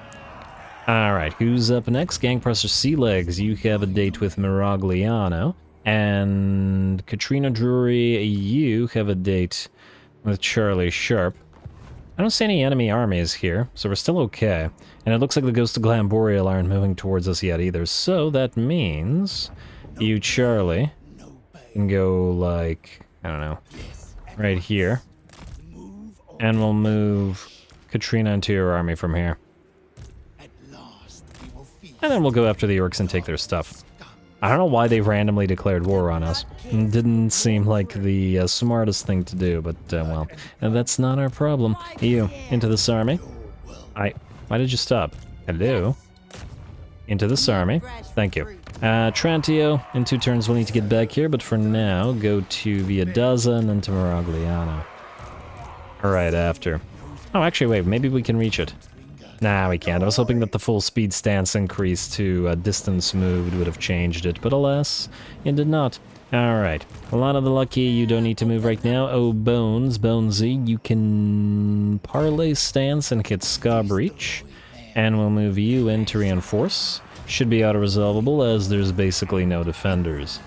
Alright, who's up next? Gangpresser Sea Legs, you have a date with Miragliano. And Katrina Drury, you have a date with Charlie Sharp. I don't see any enemy armies here, so we're still okay. And it looks like the Ghosts of Glamboreal aren't moving towards us yet either, so that means you, Charlie, can go, like, I don't know, right here. And we'll move Katrina into your army from here. And then we'll go after the orcs and take their stuff. I don't know why they randomly declared war on us. It didn't seem like the smartest thing to do, but, well, that's not our problem. You, into this army. Why did you stop? Hello? Into this army. Thank you. Trantio, in 2 turns we'll need to get back here, but for now, go to Viadaza and then to Miragliano. Right after. Oh, actually, wait, maybe we can reach it. Nah, we can't. I was hoping that the full speed stance increase to distance moved would have changed it, but alas, it did not. Alright. Alana the Lucky, you don't need to move right now. Oh, Bonesy, you can parlay stance and hit Ska Breach. And we'll move you in to reinforce. Should be auto-resolvable as there's basically no defenders.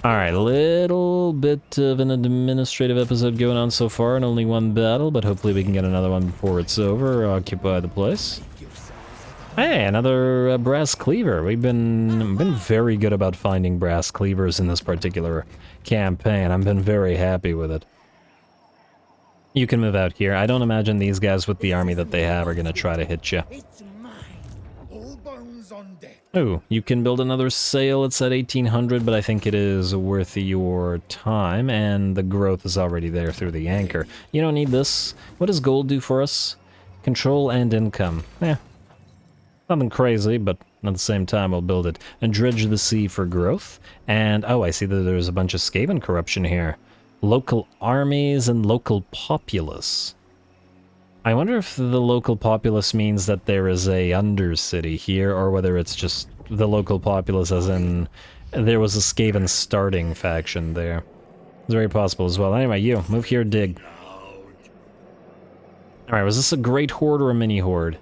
Alright, a little bit of an administrative episode going on so far, and only one battle, but hopefully we can get another one before it's over, or occupy the place. Hey, another brass cleaver. We've been very good about finding brass cleavers in this particular campaign. I've been very happy with it. You can move out here. I don't imagine these guys with the army that they have are gonna try to hit you. It's mine. All bones on deck. Oh, you can build another sail. It's at 1800, but I think it is worth your time, and the growth is already there through the anchor. You don't need this. What does gold do for us? Control and income. Nothing crazy, but at the same time we'll build it. And dredge the sea for growth. And, oh, I see that there's a bunch of Skaven corruption here. Local armies and local populace. I wonder if the local populace means that there is a undercity here, or whether it's just the local populace as in there was a Skaven starting faction there. It's very possible as well. Anyway, you, move here, dig. Alright, was this a great horde or a mini horde?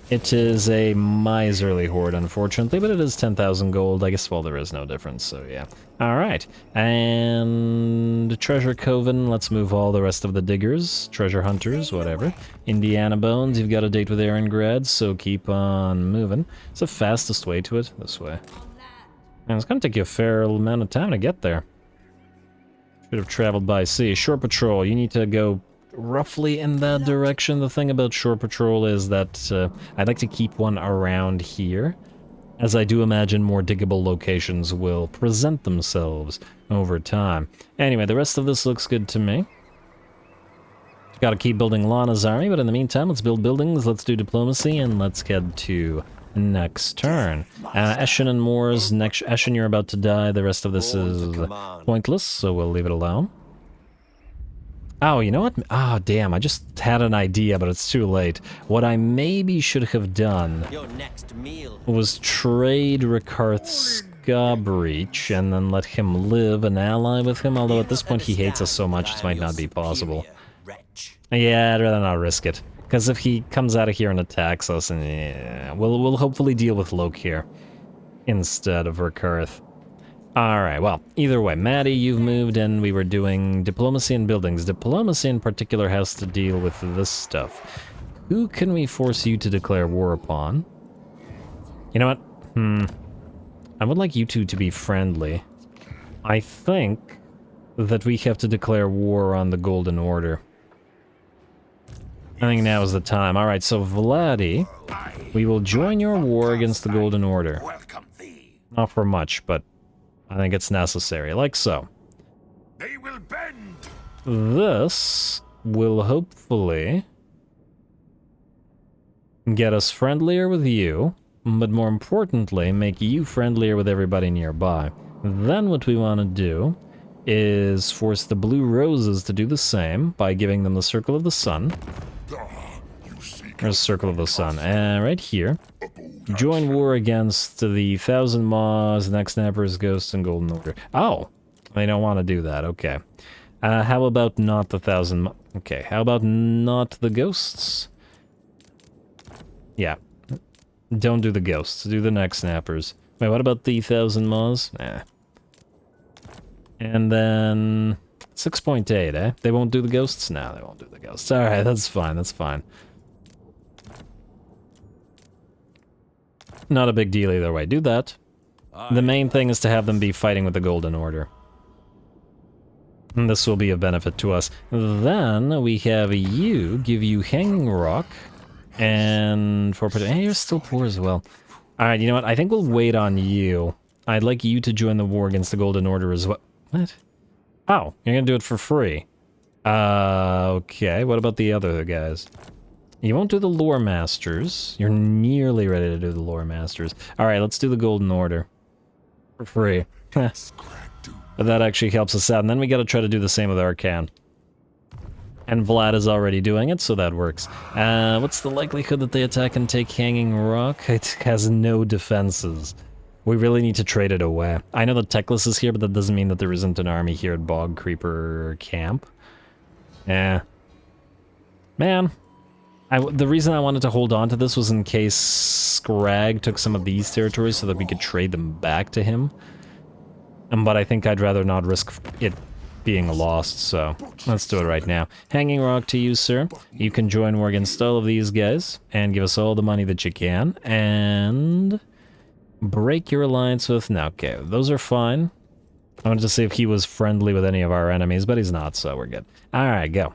It is a miserly horde, unfortunately, but it is 10,000 gold. I guess, well, there is no difference, so yeah. Alright, and Treasure Coven, let's move all the rest of the diggers, treasure hunters, whatever. Indiana Bones, you've got a date with Aaron, so keep on moving. It's the fastest way to it, this way. And it's gonna take you a fair amount of time to get there. Should have traveled by sea. Shore Patrol, you need to go roughly in that direction. The thing about Shore Patrol is that I'd like to keep one around here, as I do imagine more diggable locations will present themselves over time. Anyway, the rest of this looks good to me. Gotta keep building Lana's army, but in the meantime, let's build buildings, let's do diplomacy, and let's head to next turn. Eshin and Moors, next Eshin, you're about to die. The rest of this is pointless, so we'll leave it alone. Oh, you know what? Ah, oh, damn, I just had an idea, but it's too late. What I maybe should have done was trade Rikarth's Scabreach and then let him live an ally with him, although at this point he hates us so much it might not be possible. Yeah, I'd rather not risk it, because if he comes out of here and attacks us, and yeah, we'll hopefully deal with Loke here instead of Rikarth. Alright, well, either way, Maddie, you've moved and we were doing diplomacy and buildings. Diplomacy in particular has to deal with this stuff. Who can we force you to declare war upon? You know what? I would like you two to be friendly. I think that we have to declare war on the Golden Order. I think now is the time. Alright, so Vladdy, we will join your war against the Golden Order. Not for much, but I think it's necessary, like so. They will bend. This will hopefully get us friendlier with you, but more importantly, make you friendlier with everybody nearby. Then what we want to do is force the Blue Roses to do the same by giving them the Circle of the Sun. There's Circle of the Sun, and right here. Join war against the Thousand Maws, Next Snappers, Ghosts, and Golden Order. Oh, they don't want to do that, okay. How about not the Thousand Maws? Okay, how about not the Ghosts? Yeah. Don't do the Ghosts, do the Next Snappers. Wait, what about the Thousand Maws? Nah. And then 6.8, eh? They won't do the Ghosts? No, they won't do the Ghosts. Alright, that's fine, that's fine. Not a big deal either way. Do that. The main thing is to have them be fighting with the Golden Order. And this will be of benefit to us. Then we have you, give you Hanging Rock, and for hey, you're still poor as well. Alright, you know what? I think we'll wait on you. I'd like you to join the war against the Golden Order as well. What? Oh, you're gonna do it for free. Okay, what about the other guys? You won't do the Lore Masters. You're nearly ready to do the Lore Masters. Alright, let's do the Golden Order. For free. But that actually helps us out. And then we gotta try to do the same with Arcan. And Vlad is already doing it, so that works. What's the likelihood that they attack and take Hanging Rock? It has no defenses. We really need to trade it away. I know that Teclis is here, but that doesn't mean that there isn't an army here at Bog Creeper Camp. Yeah. Man. The reason I wanted to hold on to this was in case Scrag took some of these territories so that we could trade them back to him. But I think I'd rather not risk it being lost, so let's do it right now. Hanging Rock to you, sir. You can join war against all of these guys and give us all the money that you can. And break your alliance with... No, okay, those are fine. I wanted to see if he was friendly with any of our enemies, but he's not, so we're good. Alright, go.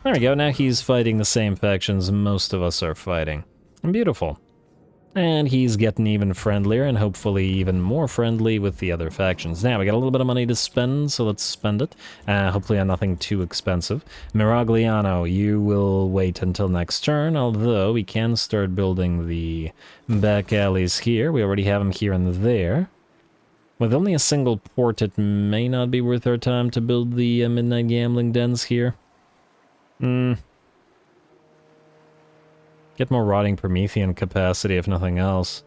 There we go, now he's fighting the same factions most of us are fighting. Beautiful. And he's getting even friendlier and hopefully even more friendly with the other factions. Now, we got a little bit of money to spend, so let's spend it. Hopefully on nothing too expensive. Miragliano, you will wait until next turn, although we can start building the back alleys here. We already have them here and there. With only a single port, it may not be worth our time to build the midnight gambling dens here. Get more rotting Promethean capacity, if nothing else.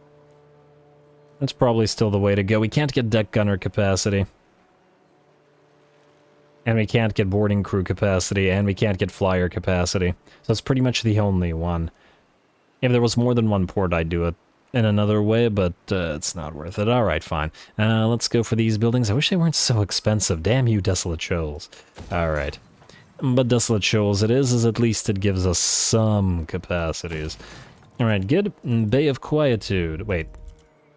That's probably still the way to go. We can't get deck gunner capacity. And we can't get boarding crew capacity, and we can't get flyer capacity. So it's pretty much the only one. If there was more than one port, I'd do it in another way, but it's not worth it. Alright, fine. Let's go for these buildings. I wish they weren't so expensive. Damn you, Desolate Shoals. Alright. But Desolate Shoals it is, as at least it gives us some capacities. Alright, good. Bay of Quietude. Wait.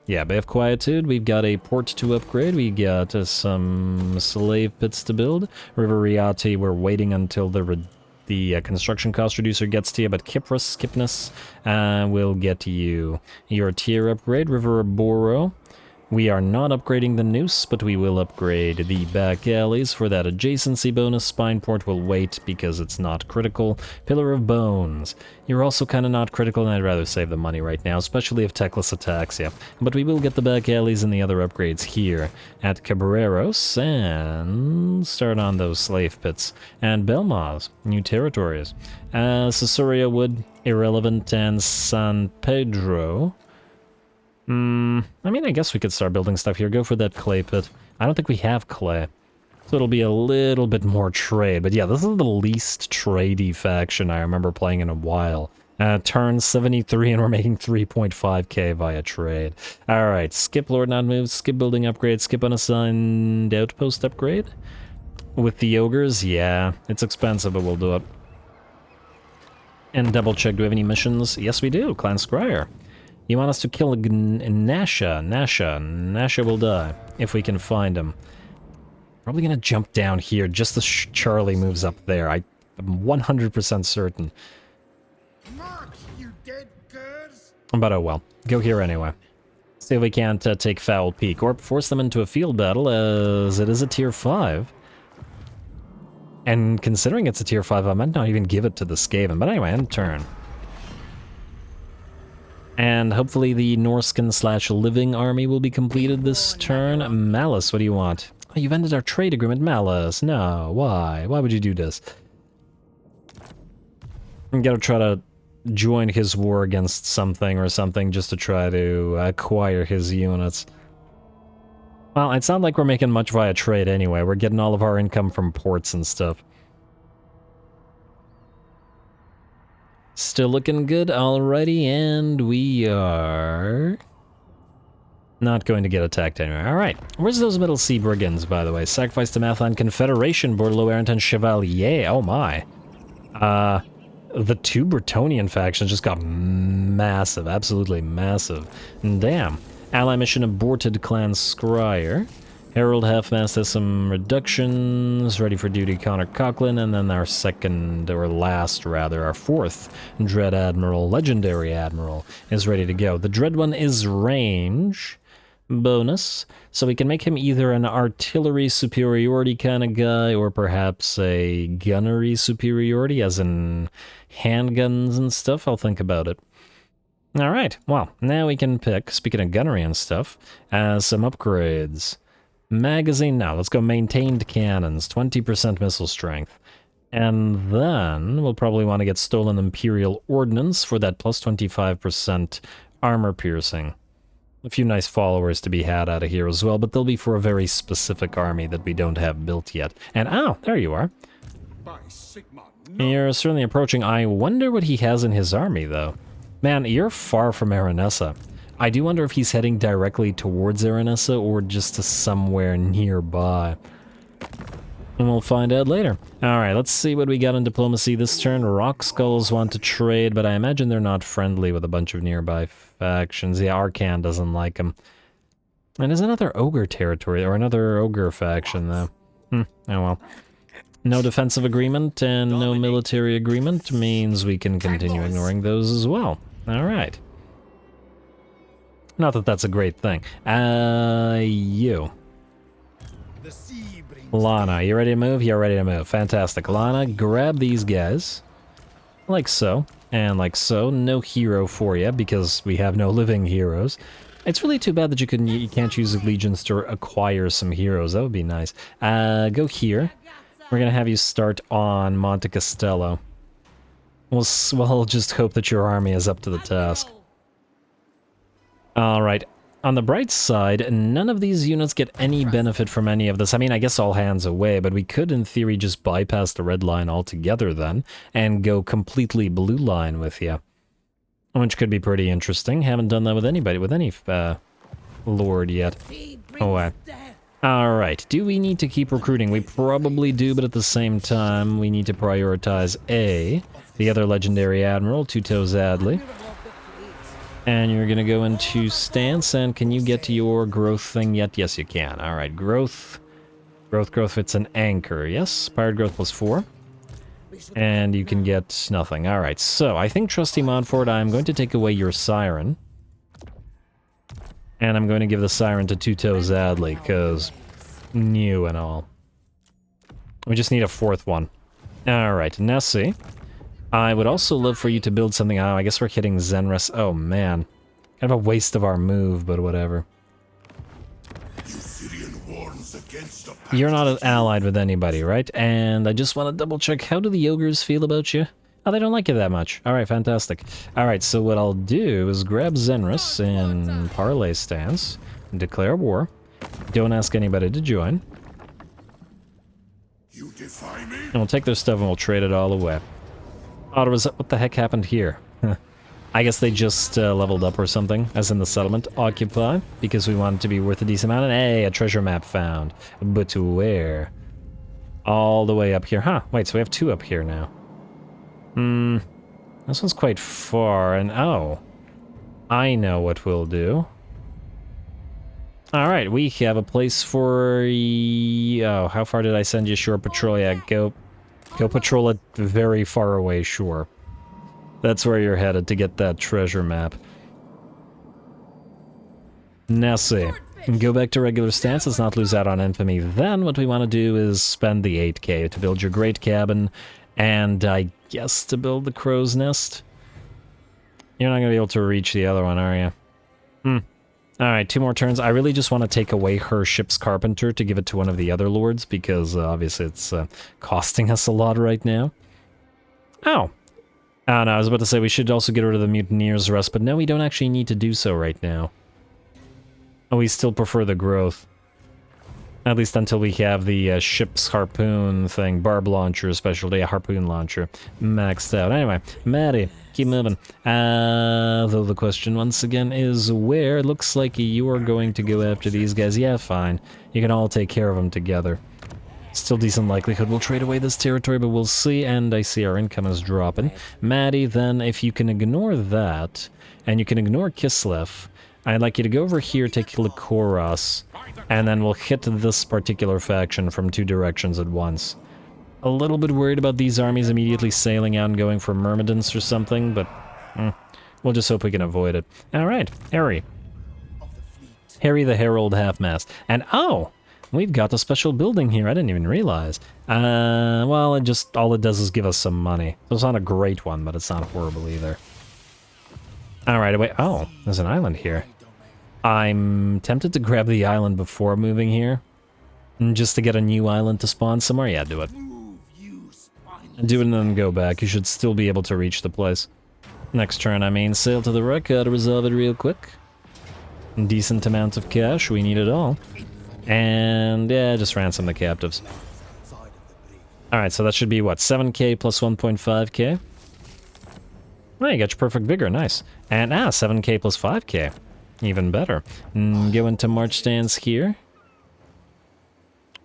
Yeah, Bay of Quietude. We've got a port to upgrade. We got some slave pits to build. River Riati, we're waiting until the construction cost reducer gets to you, but Kipnis will get you your tier upgrade. River Boro. We are not upgrading the Noose, but we will upgrade the back alleys. For that adjacency bonus, Spineport will wait because it's not critical. Pillar of Bones. You're also kind of not critical, and I'd rather save the money right now, especially if Teclis attacks you. But we will get the back alleys and the other upgrades here at Cabreros, and start on those slave pits. And Belmaz, new territories. Caesarea Wood, irrelevant, and San Pedro. I mean, I guess we could start building stuff here. Go for that clay pit. I don't think we have clay, so it'll be a little bit more trade. But yeah, this is the least tradey faction I remember playing in a while. Turn 73 and we're making 3.5k via trade. Alright, skip Lord Not Moved, skip building upgrade, skip unassigned outpost upgrade. With the ogres, yeah, it's expensive, but we'll do it. And double check, do we have any missions? Yes, we do. Clan Scryer. You want us to kill Nasha. Nasha will die, if we can find him. Probably gonna jump down here just as Charlie moves up there. I'm 100% certain. March, you dead curs! But oh well. Go here anyway. See if we can't take Foul Peak, or force them into a field battle, as it is a tier 5. And considering it's a tier 5, I might not even give it to the Skaven. But anyway, end turn. And hopefully the Norscan/Living army will be completed this turn. Malice, what do you want? Oh, you've ended our trade agreement, Malice. No, why? Why would you do this? I'm gonna try to join his war against something or something just to try to acquire his units. Well, it's not like we're making much via trade anyway. We're getting all of our income from ports and stuff. Still looking good, alrighty, and we are not going to get attacked anyway. Alright, where's those Middle Sea Brigands, by the way? Sacrifice to Mathline Confederation, Bordelot Arrington Chevalier, oh my. The two Bretonnian factions just got massive, absolutely massive. Damn. Ally mission aborted, Clan Scryer. Harold Halfmast has some reductions, ready for duty Connor Coughlin, and then our second, or last rather, our fourth Dread Admiral, Legendary Admiral, is ready to go. The Dread one is range bonus, so we can make him either an artillery superiority kind of guy, or perhaps a gunnery superiority, as in handguns and stuff. I'll think about it. Alright, well, now we can pick, speaking of gunnery and stuff, some upgrades. Magazine, now let's go maintained cannons, 20% missile strength. And then we'll probably want to get stolen Imperial Ordnance for that plus 25% armor piercing. A few nice followers to be had out of here as well, but they'll be for a very specific army that we don't have built yet. And oh, there you are. By Sigma, no. You're certainly approaching. I wonder what he has in his army, though. Man, you're far from Aranessa. I do wonder if he's heading directly towards Aranessa or just to somewhere nearby. And we'll find out later. Alright, let's see what we got in diplomacy this turn. Rock Skulls want to trade, but I imagine they're not friendly with a bunch of nearby factions. Yeah, Arcan doesn't like them. And there's another Ogre territory, or another Ogre faction, though. Oh well. No defensive agreement and no military agreement means we can continue ignoring those as well. Alright. Not that that's a great thing. You. Lana, you ready to move? You're ready to move. Fantastic. Lana, grab these guys. Like so. And like so. No hero for you, because we have no living heroes. It's really too bad that you can't use legions to acquire some heroes. That would be nice. Go here. We're gonna have you start on Monte Castello. We'll just hope that your army is up to the task. Alright. On the bright side, none of these units get any benefit from any of this. I mean, I guess all hands away, but we could, in theory, just bypass the red line altogether then, and go completely blue line with you. Which could be pretty interesting. Haven't done that with anybody, with any lord yet. Oh, wow. Alright, do we need to keep recruiting? We probably do, but at the same time, we need to prioritize A, the other legendary admiral, Two-Toes Adley. And you're gonna go into stance, and can you get to your growth thing yet? Yes, you can. Alright, growth. Growth, it's an anchor, yes? Pirate growth +4. And you can get nothing. Alright, so I think Trusty Montfort, I'm going to take away your Siren. And I'm going to give the Siren to Two-Toes Adley, because new and all. We just need a fourth one. Alright, Nessie. I would also love for you to build something. Oh, I guess we're hitting Zenris. Oh, man. Kind of a waste of our move, but whatever. You're not allied with anybody, right? And I just want to double check, how do the ogres feel about you? Oh, they don't like you that much. Alright, fantastic. Alright, so what I'll do is grab Zenris in parlay stance, and declare war. Don't ask anybody to join. You defy me? And we'll take their stuff and we'll trade it all away. Oh, what the heck happened here? I guess they just leveled up or something, as in the settlement. Occupy, because we want it to be worth a decent amount. And hey, a treasure map found. But where? All the way up here. Huh, wait, so we have two up here now. This one's quite far, and oh. I know what we'll do. Alright, we have a place for... Oh, how far did I send you? Shore patrol? Yeah, go patrol a very far away shore. That's where you're headed to get that treasure map. Nessie, go back to regular stance. Let's not lose out on infamy. Then what we want to do is spend the 8k to build your great cabin, and I guess to build the crow's nest. You're not going to be able to reach the other one, are you? Alright, 2 more turns. I really just want to take away her ship's carpenter to give it to one of the other lords, because obviously it's costing us a lot right now. Oh! Oh no, I was about to say we should also get rid of the Mutineer's Rest, but no, we don't actually need to do so right now. Oh, we still prefer the growth. At least until we have the ship's harpoon thing, barb launcher specialty, a harpoon launcher, maxed out. Anyway, Maddie, keep moving. Though the question once again is where? It looks like you are going to go after these guys. Yeah, fine. You can all take care of them together. Still decent likelihood we'll trade away this territory, but we'll see, and I see our income is dropping. Maddie, then, if you can ignore that, and you can ignore Kislev, I'd like you to go over here, take Lycoros, and then we'll hit this particular faction from 2 directions at once. A little bit worried about these armies immediately sailing out and going for Myrmidons or something, but we'll just hope we can avoid it. Alright, Harry. Harry the Herald Half-Mast. And oh! We've got a special building here, I didn't even realize. Well, all it does is give us some money. So it's not a great one, but it's not horrible either. Alright, wait, oh, there's an island here. I'm tempted to grab the island before moving here. Just to get a new island to spawn somewhere? Yeah, do it. Do it and then go back. You should still be able to reach the place. Next turn, I mean, sail to the wreck, gotta resolve it real quick. Decent amount of cash, we need it all. And yeah, just ransom the captives. Alright, so that should be what, 7k plus 1.5k? Oh, you got your perfect vigor, nice. And 7k plus 5k. Even better. Go into march stance here.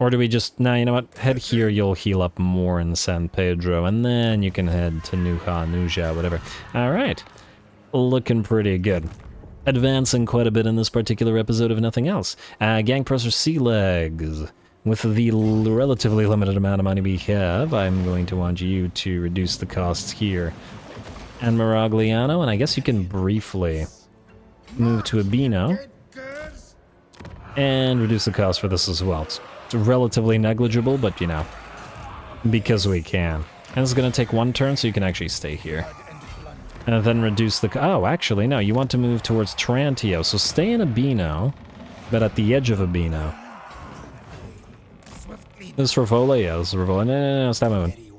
Or do we just... Nah, you know what? Head here, you'll heal up more in San Pedro, and then you can head to Nuja, whatever. Alright. Looking pretty good. Advancing quite a bit in this particular episode, if nothing else. Gang Presser Sea Legs. With the relatively limited amount of money we have, I'm going to want you to reduce the costs here. And Miragliano, and I guess you can briefly move to Abino. And reduce the cost for this as well. It's relatively negligible, but you know, because we can. And it's going to take one turn, so you can actually stay here. And then reduce the... Oh, actually, no, you want to move towards Tarantio, so stay in Abino, but at the edge of Abino. This is Rivola? Yeah, this is Rivola. No, stop moving.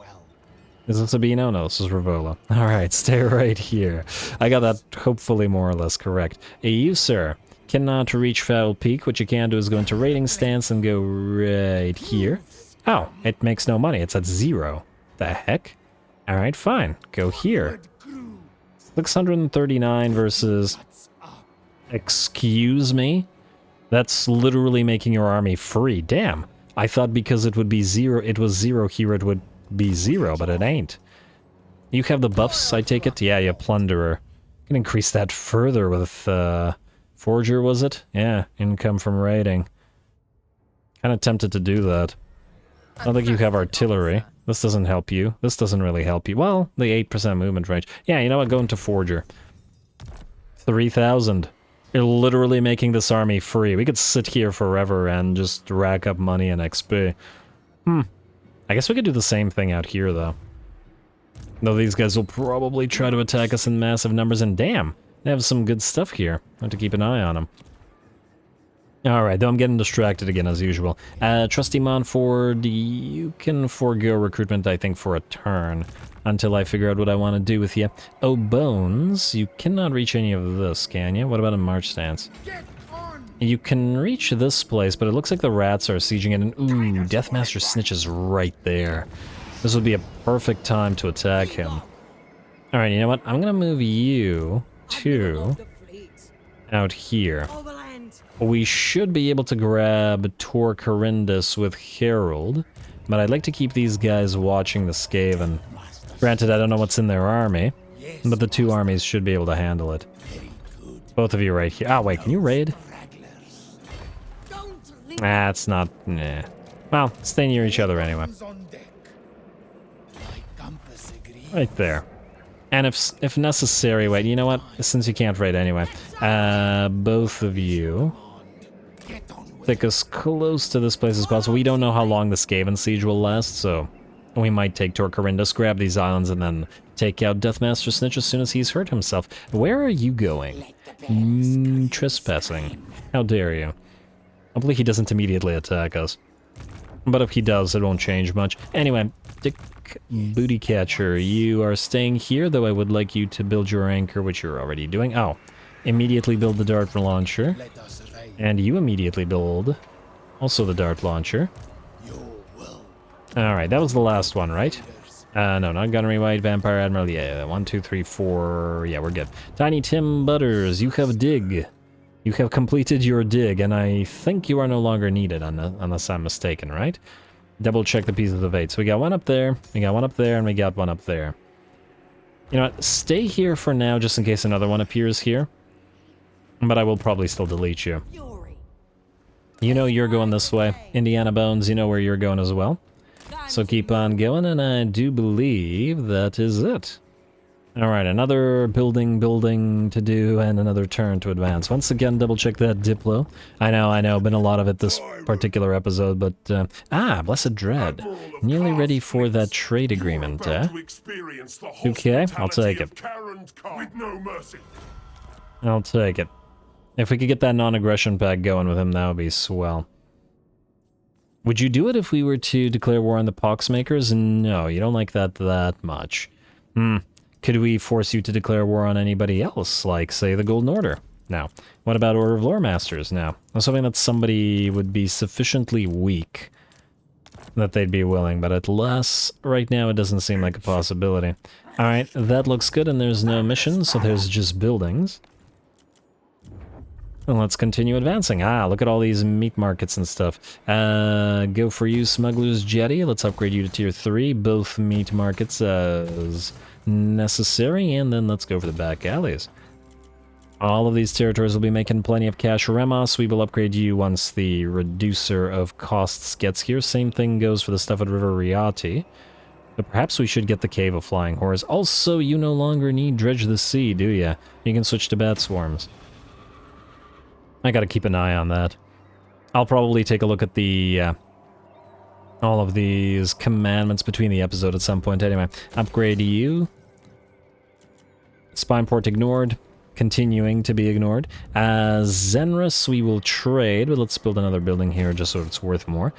Is this Abino? No, this is Rivola. Alright, stay right here. I got that hopefully more or less correct. You, sir, cannot reach Foul Peak. What you can do is go into Raiding Stance and go right here. Oh, it makes no money. It's at 0. The heck? Alright, fine. Go here. 639 versus... Excuse me? That's literally making your army free. Damn. I thought because it would be 0, it was 0 here, it would be 0, but it ain't. You have the buffs, I take it? Yeah, you Plunderer. Can increase that further with, Forger, was it? Yeah, income from raiding. Kinda tempted to do that. I don't think you have artillery. This doesn't help you. This doesn't really help you. Well, the 8% movement range. Yeah, you know what? Go into Forger. 3,000. You're literally making this army free. We could sit here forever and just rack up money and XP. I guess we could do the same thing out here, though. Though these guys will probably try to attack us in massive numbers, and damn, they have some good stuff here. I have to keep an eye on them. Alright, though I'm getting distracted again, as usual. Trusty Montford, you can forego recruitment, I think, for a turn. Until I figure out what I want to do with you. Oh, Bones, you cannot reach any of this, can you? What about a March Stance? You can reach this place, but it looks like the rats are sieging it, and ooh, Deathmaster snitches right there. This would be a perfect time to attack him. Alright, you know what? I'm gonna move you to... out here. We should be able to grab Tor Corindus with Herald, but I'd like to keep these guys watching the Skaven. Granted, I don't know what's in their army, but the two armies should be able to handle it. Both of you right here. Ah, wait, can you raid? Ah, it's not... Nah. Well, stay near each other anyway. Right there. And if necessary, wait, you know what? Since you can't raid anyway, both of you take us close to this place as possible. We don't know how long the Skaven siege will last, so we might take Tor Corindus, grab these islands, and then take out Deathmaster Snitch as soon as he's hurt himself. Where are you going? Trespassing. How dare you? Hopefully he doesn't immediately attack us. But if he does, it won't change much. Anyway, Dick Booty Catcher, you are staying here, though I would like you to build your anchor, which you're already doing. Oh, immediately build the dart launcher. And you immediately build also the dart launcher. Alright, that was the last one, right? No, not Gunnery White, Vampire Admiral, yeah, 1, 2, 3, 4, yeah, we're good. Tiny Tim Butters, you have dig. You have completed your dig, and I think you are no longer needed, unless I'm mistaken, right? Double check the pieces of 8. So we got one up there, we got one up there, and we got one up there. You know what, stay here for now, just in case another one appears here. But I will probably still delete you. You know you're going this way. Indiana Bones, you know where you're going as well. So keep on going, and I do believe that is it. Alright, another building to do, and another turn to advance. Once again, double check that Diplo. I know, been a lot of it this particular episode, but, Blessed Dread. Nearly ready for that trade agreement, eh? Okay, I'll take it. I'll take it. If we could get that non-aggression pact going with him, that would be swell. Would you do it if we were to declare war on the Poxmakers? No, you don't like that much. Could we force you to declare war on anybody else, like, say, the Golden Order? No. What about Order of Lore Masters? No. I'm hoping that somebody would be sufficiently weak that they'd be willing, but at last, right now, it doesn't seem like a possibility. Alright, that looks good, and there's no mission, so there's just buildings. And let's continue advancing. Ah, look at all these meat markets and stuff. Go for you, Smuggler's Jetty. Let's upgrade you to tier 3. Both meat markets as necessary. And then let's go for the back alleys. All of these territories will be making plenty of cash. Remos, we will upgrade you once the reducer of costs gets here. Same thing goes for the stuff at River Riati. But perhaps we should get the Cave of Flying Horrors. Also, you no longer need Dredge the Sea, do ya? You can switch to Bat Swarms. I gotta keep an eye on that. I'll probably take a look at the, all of these commandments between the episode at some point. Anyway, upgrade you. Spineport ignored. Continuing to be ignored. Zenris, we will trade, but let's build another building here just so it's worth more.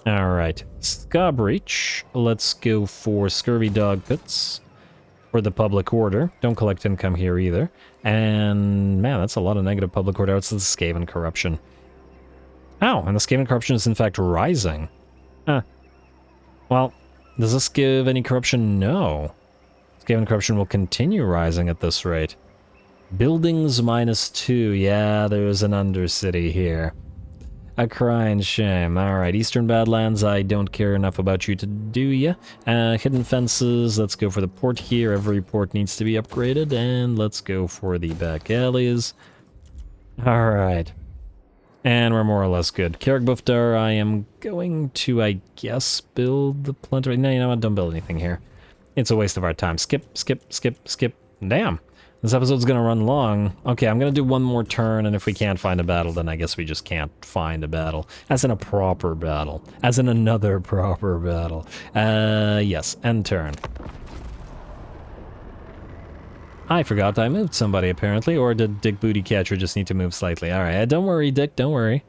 Alright. Scarbreach. Let's go for Scurvy Dog Pits. For the public order. Don't collect income here either. And, man, that's a lot of negative public order. It's the Skaven corruption. Oh, and the Skaven corruption is in fact rising. Huh. Well, does this give any corruption? No. Skaven corruption will continue rising at this rate. Buildings -2. Yeah, there's an Undercity here. A crying shame. Alright, Eastern Badlands, I don't care enough about you to do ya. Hidden Fences, let's go for the port here. Every port needs to be upgraded. And let's go for the back alleys. Alright. And we're more or less good. Carrick Bufdar, I am going to, I guess, build the plenty. No, you know what? Don't build anything here. It's a waste of our time. Skip, skip, skip, skip. Damn. This episode's gonna run long. Okay, I'm gonna do one more turn, and if we can't find a battle, then I guess we just can't find a battle. As in a proper battle. As in another proper battle. Yes, end turn. I forgot I moved somebody, apparently, or did Dick Bootycatcher just need to move slightly? Alright, don't worry, Dick, don't worry.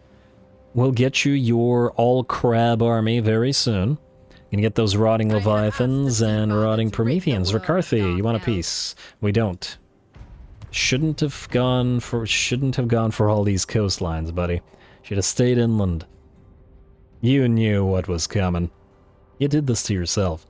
We'll get you your all-crab army very soon. You can get those rotting Leviathans and rotting Prometheans. Ricarthy, you want a piece? We don't. Shouldn't have gone for all these coastlines, buddy. Should have stayed inland. You knew what was coming. You did this to yourself.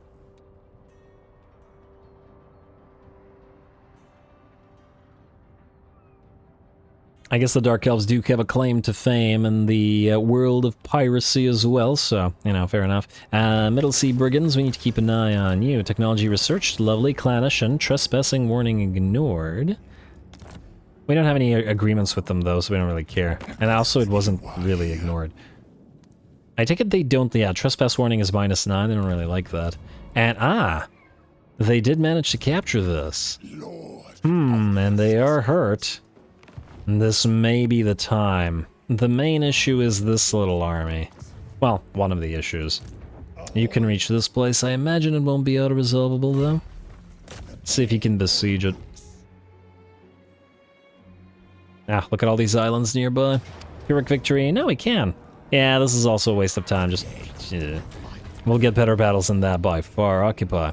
I guess the Dark Elves do have a claim to fame in the world of piracy as well, so, you know, fair enough. Middle Sea Brigands, we need to keep an eye on you. Technology researched, lovely, clannish, and trespassing warning ignored. We don't have any agreements with them, though, so we don't really care. And also, it wasn't really ignored. I take it they don't, yeah, trespass warning is -9, they don't really like that. And, they did manage to capture this. And they are hurt. This may be the time. The main issue is this little army. Well, one of the issues. You can reach this place. I imagine it won't be auto-resolvable, though. See if you can besiege it. Ah, look at all these islands nearby. Pyrrhic victory. No, we can. Yeah, this is also a waste of time. Just... we'll get better battles than that by far. Occupy.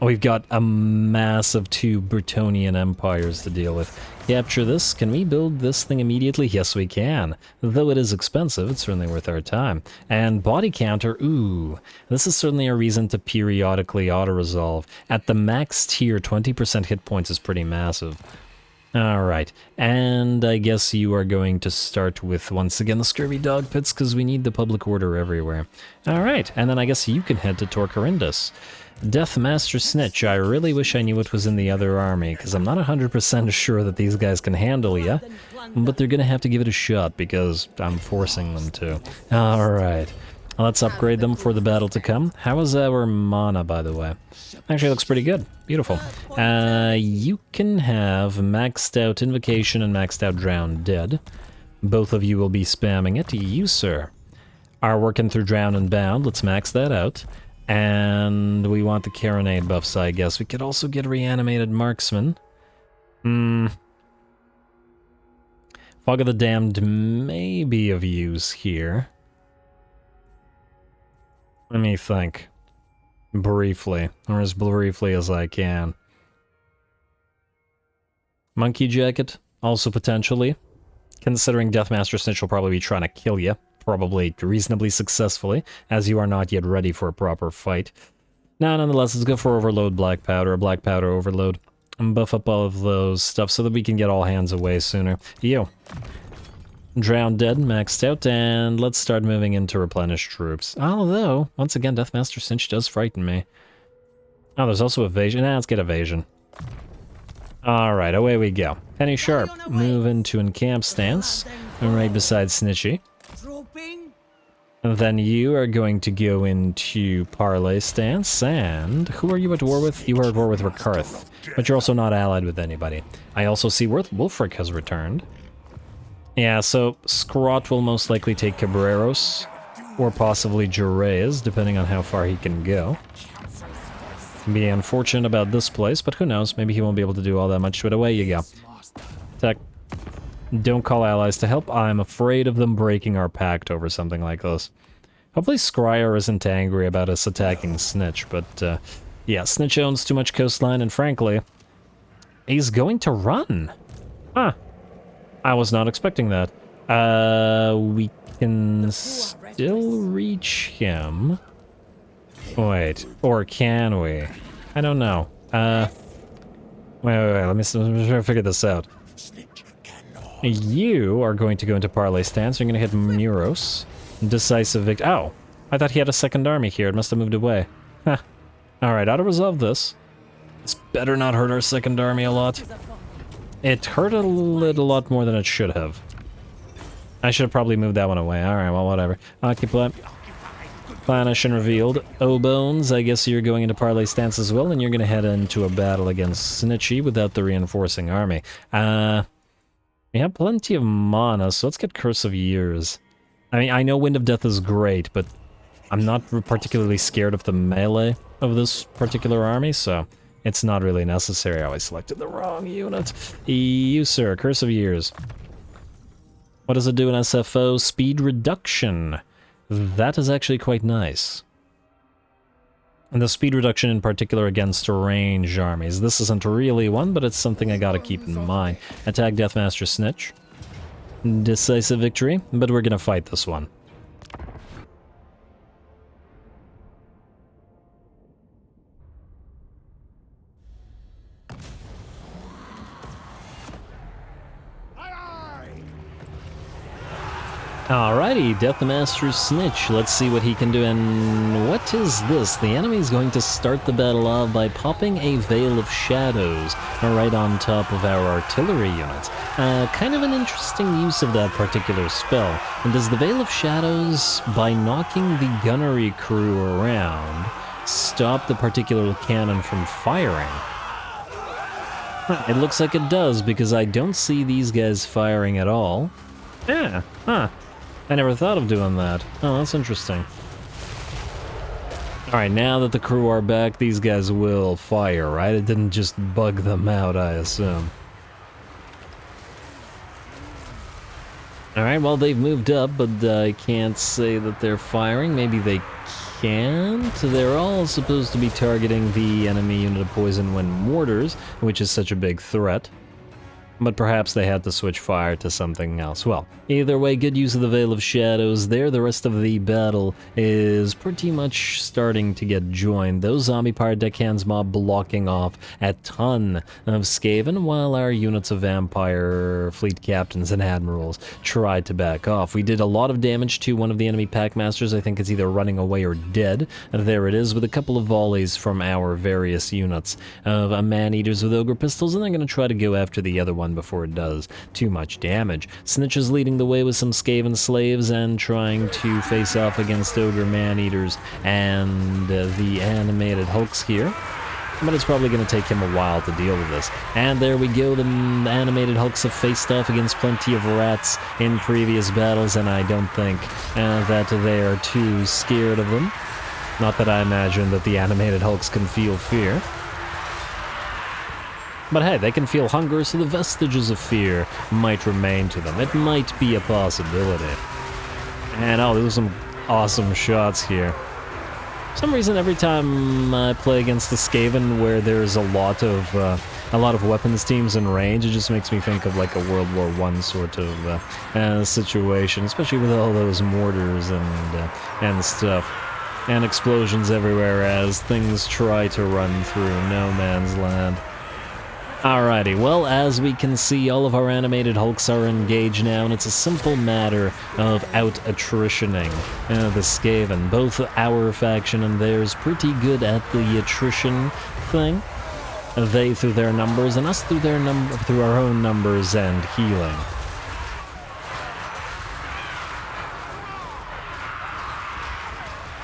We've got a massive 2 Bretonnian empires to deal with. Capture this. Can we build this thing immediately? Yes, we can. Though it is expensive, it's certainly worth our time. And body counter, ooh. This is certainly a reason to periodically auto-resolve. At the max tier, 20% hit points is pretty massive. Alright, and I guess you are going to start with, once again, the Scurvy Dog Pits, because we need the public order everywhere. Alright, and then I guess you can head to Torquerindus. Deathmaster Snitch, I really wish I knew what was in the other army, because I'm not 100% sure that these guys can handle ya, but they're gonna have to give it a shot, because I'm forcing them to. Alright, let's upgrade them for the battle to come. How is our mana, by the way? Actually, looks pretty good. Beautiful. You can have maxed out Invocation and maxed out Drowned Dead. Both of you will be spamming it. You, sir, are working through Drowned and Bound. Let's max that out. And we want the Carronade buffs, I guess. We could also get Reanimated Marksman. Fog of the Damned may be of use here. Let me think. Briefly. Or as briefly as I can. Monkey Jacket, also potentially. Considering Deathmaster Snitch will probably be trying to kill you. Probably reasonably successfully, as you are not yet ready for a proper fight. Now, nonetheless, let's go for Overload Black Powder, a Black Powder Overload. and buff up all of those stuff so that we can get all hands away sooner. Yo. Drowned dead, maxed out, and let's start moving into replenish troops. Although, once again, Deathmaster Cinch does frighten me. Oh, there's also evasion. Let's get evasion. Alright, away we go. Penny Sharp, move into encamp stance, right beside Snitchy. And then you are going to go into parlay stance, and who are you at war with? You are at war with Rakarth, but you're also not allied with anybody. I also see Wolfric has returned. Yeah, so Scrot will most likely take Cabreros, or possibly Jerez, depending on how far he can go. Be unfortunate about this place, but who knows, maybe he won't be able to do all that much, but away you go. Tech. Don't call allies to help. I'm afraid of them breaking our pact over something like this. Hopefully Scryer isn't angry about us attacking Snitch, but yeah, Snitch owns too much coastline, and frankly, he's going to run. Huh. I was not expecting that. We can still reach him. Wait, or can we? I don't know. Wait, let me try to figure this out. You are going to go into parlay stance. You're going to hit Muros. Decisive victory. Oh, I thought he had a second army here. It must have moved away. Huh. Alright, how to resolve this? This better not hurt our second army a lot. It hurt a lot more than it should have. I should have probably moved that one away. Alright, well, whatever. Occupy. Planish and revealed. O-Bones, I guess you're going into parlay stance as well, and you're going to head into a battle against Snitchy without the reinforcing army. We have plenty of mana, so let's get Curse of Years. I mean, I know Wind of Death is great, but I'm not particularly scared of the melee of this particular army, so it's not really necessary. I selected the wrong unit. You, sir, Curse of Years. What does it do in SFO? Speed reduction. That is actually quite nice. And the speed reduction in particular against range armies. This isn't really one, but it's something I gotta keep in mind. Attack Deathmaster Snitch. Decisive victory, but we're gonna fight this one. Alrighty, Deathmaster Snitch. Let's see what he can do. And what is this? The enemy is going to start the battle off by popping a Veil of Shadows right on top of our artillery units. Kind of an interesting use of that particular spell. And does the Veil of Shadows, by knocking the gunnery crew around, stop the particular cannon from firing? It looks like it does, because I don't see these guys firing at all. Yeah, huh. I never thought of doing that. Oh, that's interesting. Alright, now that the crew are back, these guys will fire, right? It didn't just bug them out, I assume. Alright, well, they've moved up, but I can't say that they're firing. Maybe they can't. They're all supposed to be targeting the enemy unit of Poison Wind Mortars, which is such a big threat. But perhaps they had to switch fire to something else. Well, either way, good use of the Veil of Shadows there. The rest of the battle is pretty much starting to get joined. Those zombie pirate deckhands mob blocking off a ton of Skaven, while our units of vampire fleet captains and admirals tried to back off. We did a lot of damage to one of the enemy packmasters. I think it's either running away or dead. And there it is, with a couple of volleys from our various units of man-eaters with ogre pistols, and they're going to try to go after the other one before it does too much damage. Snitch is leading the way with some Skaven slaves and trying to face off against ogre man-eaters and the animated hulks here. But it's probably going to take him a while to deal with this. And there we go, the animated hulks have faced off against plenty of rats in previous battles, and I don't think that they are too scared of them. Not that I imagine that the animated hulks can feel fear. But hey, they can feel hunger, so the vestiges of fear might remain to them. It might be a possibility. And oh, there's some awesome shots here. For some reason, every time I play against the Skaven, where there's a lot of weapons teams in range, it just makes me think of like a World War I sort of situation, especially with all those mortars and stuff, and explosions everywhere as things try to run through no man's land. Alrighty, well, as we can see, all of our animated hulks are engaged now, and it's a simple matter of out-attritioning the Skaven. Both our faction and theirs pretty good at the attrition thing. They through their numbers, and us through through our own numbers and healing.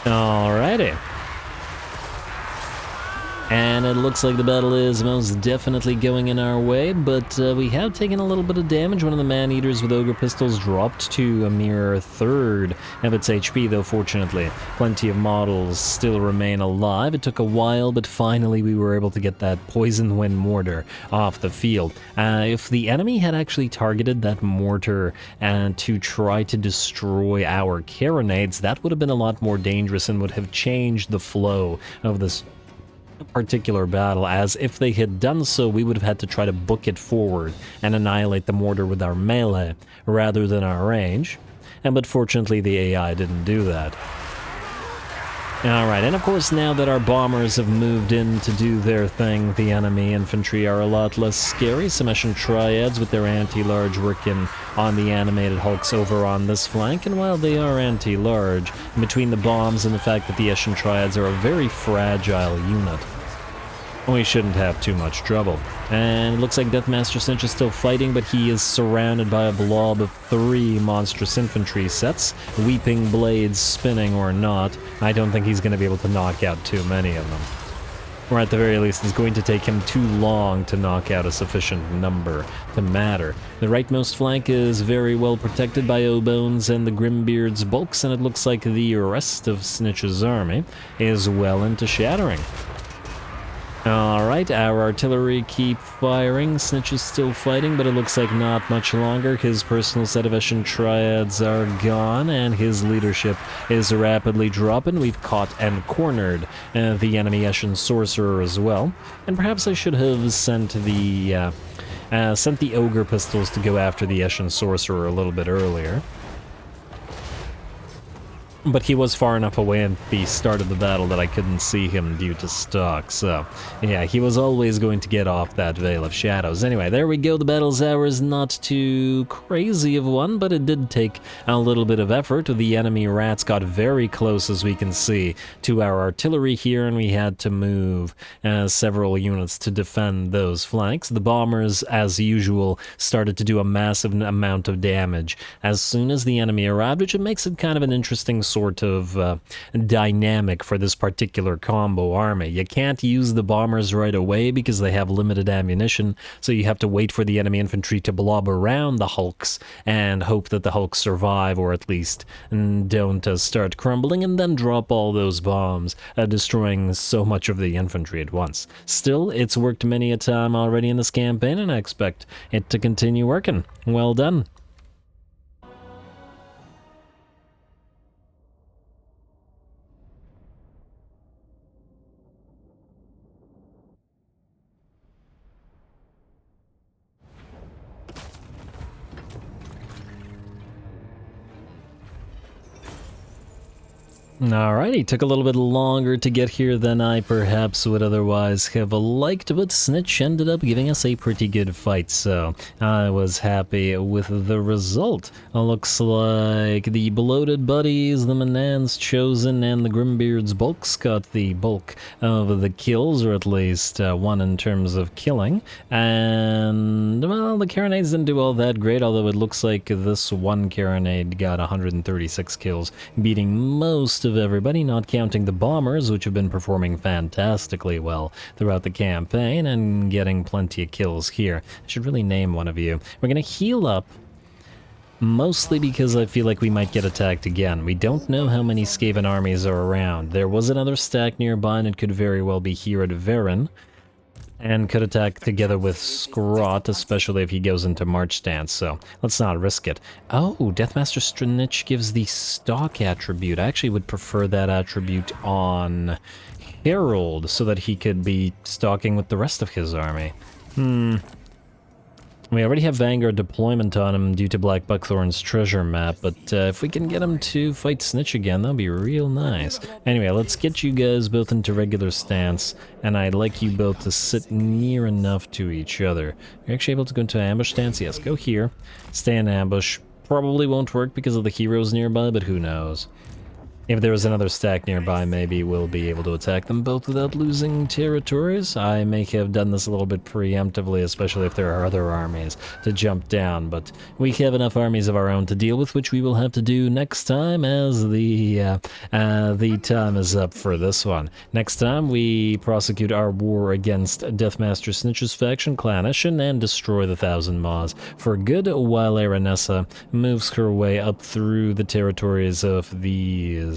Alrighty. And it looks like the battle is most definitely going in our way, but we have taken a little bit of damage. One of the man-eaters with ogre pistols dropped to a mere third of its HP, though fortunately plenty of models still remain alive. It took a while, but finally we were able to get that poison wind mortar off the field. If the enemy had actually targeted that mortar to try to destroy our carronades, that would have been a lot more dangerous and would have changed the flow of this particular battle, as if they had done so, we would have had to try to book it forward and annihilate the mortar with our melee rather than our range. But fortunately the AI didn't do that. Alright, and of course now that our bombers have moved in to do their thing, the enemy infantry are a lot less scary. Some Eshin Triads with their anti-large working on the animated hulks over on this flank, and while they are anti-large, between the bombs and the fact that the Eshin Triads are a very fragile unit, we shouldn't have too much trouble. And it looks like Deathmaster Cinch is still fighting, but he is surrounded by a blob of 3 monstrous infantry sets, weeping blades spinning or not. I don't think he's going to be able to knock out too many of them. Or at the very least, it's going to take him too long to knock out a sufficient number to matter. The rightmost flank is very well protected by O-Bones and the Grimbeard's bulks, and it looks like the rest of Snitch's army is well into shattering. Alright, our artillery keep firing. Snitch is still fighting, but it looks like not much longer. His personal set of Eshin Triads are gone, and his leadership is rapidly dropping. We've caught and cornered the enemy Eshin Sorcerer as well. And perhaps I should have sent the Ogre Pistols to go after the Eshin Sorcerer a little bit earlier. But he was far enough away at the start of the battle that I couldn't see him due to stock, so yeah, he was always going to get off that Veil of Shadows. Anyway, there we go. The battle's hour is not too crazy of one, but it did take a little bit of effort. The enemy rats got very close, as we can see, to our artillery here, and we had to move several units to defend those flanks. The bombers, as usual, started to do a massive amount of damage as soon as the enemy arrived, which makes it kind of an interesting sort of dynamic for this particular combo army. You can't use the bombers right away because they have limited ammunition, so you have to wait for the enemy infantry to blob around the hulks and hope that the hulks survive, or at least don't start crumbling, and then drop all those bombs, destroying so much of the infantry at once. Still, it's worked many a time already in this campaign, and I expect it to continue working. Well done. Alrighty, took a little bit longer to get here than I perhaps would otherwise have liked, but Snitch ended up giving us a pretty good fight, so I was happy with the result. Looks like the Bloated Buddies, the Manann's Chosen, and the Grimbeard's bulks got the bulk of the kills, or at least one in terms of killing, and, well, the Carronades didn't do all that great, although it looks like this one Carronade got 136 kills, beating most of everybody, not counting the bombers, which have been performing fantastically well throughout the campaign and getting plenty of kills here. I should really name one of you. We're gonna heal up, mostly because I feel like we might get attacked again. We don't know how many Skaven armies are around. There was another stack nearby, and it could very well be here at Varen, and could attack together with Scrot, especially if he goes into March stance, so let's not risk it. Oh, Deathmaster Stranich gives the stock attribute. I actually would prefer that attribute on Herald, so that he could be stalking with the rest of his army. We already have Vanguard deployment on him due to Black Buckthorn's treasure map, but if we can get him to fight Snitch again, that'll be real nice. Anyway, let's get you guys both into regular stance, and I'd like you both to sit near enough to each other. You're actually able to go into ambush stance? Yes, go here. Stay in ambush. Probably won't work because of the heroes nearby, but who knows. If there was another stack nearby, maybe we'll be able to attack them both without losing territories. I may have done this a little bit preemptively, especially if there are other armies to jump down, but we have enough armies of our own to deal with, which we will have to do next time as the time is up for this one. Next time, we prosecute our war against Deathmaster Snitch's faction, Clannishin, and destroy the Thousand Maws for good, while Aranessa moves her way up through the territories of these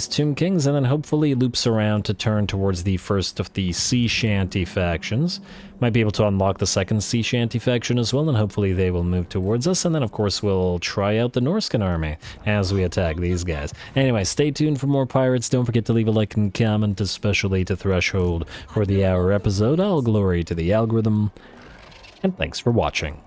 Tomb Kings, and then hopefully loops around to turn towards the first of the Sea Shanty factions. Might be able to unlock the second Sea Shanty faction as well, and hopefully they will move towards us, and then of course we'll try out the Norscan army as we attack these guys. Anyway, stay tuned for more pirates. Don't forget to leave a like and comment, especially to Threshold for the hour episode. All glory to the algorithm, and thanks for watching.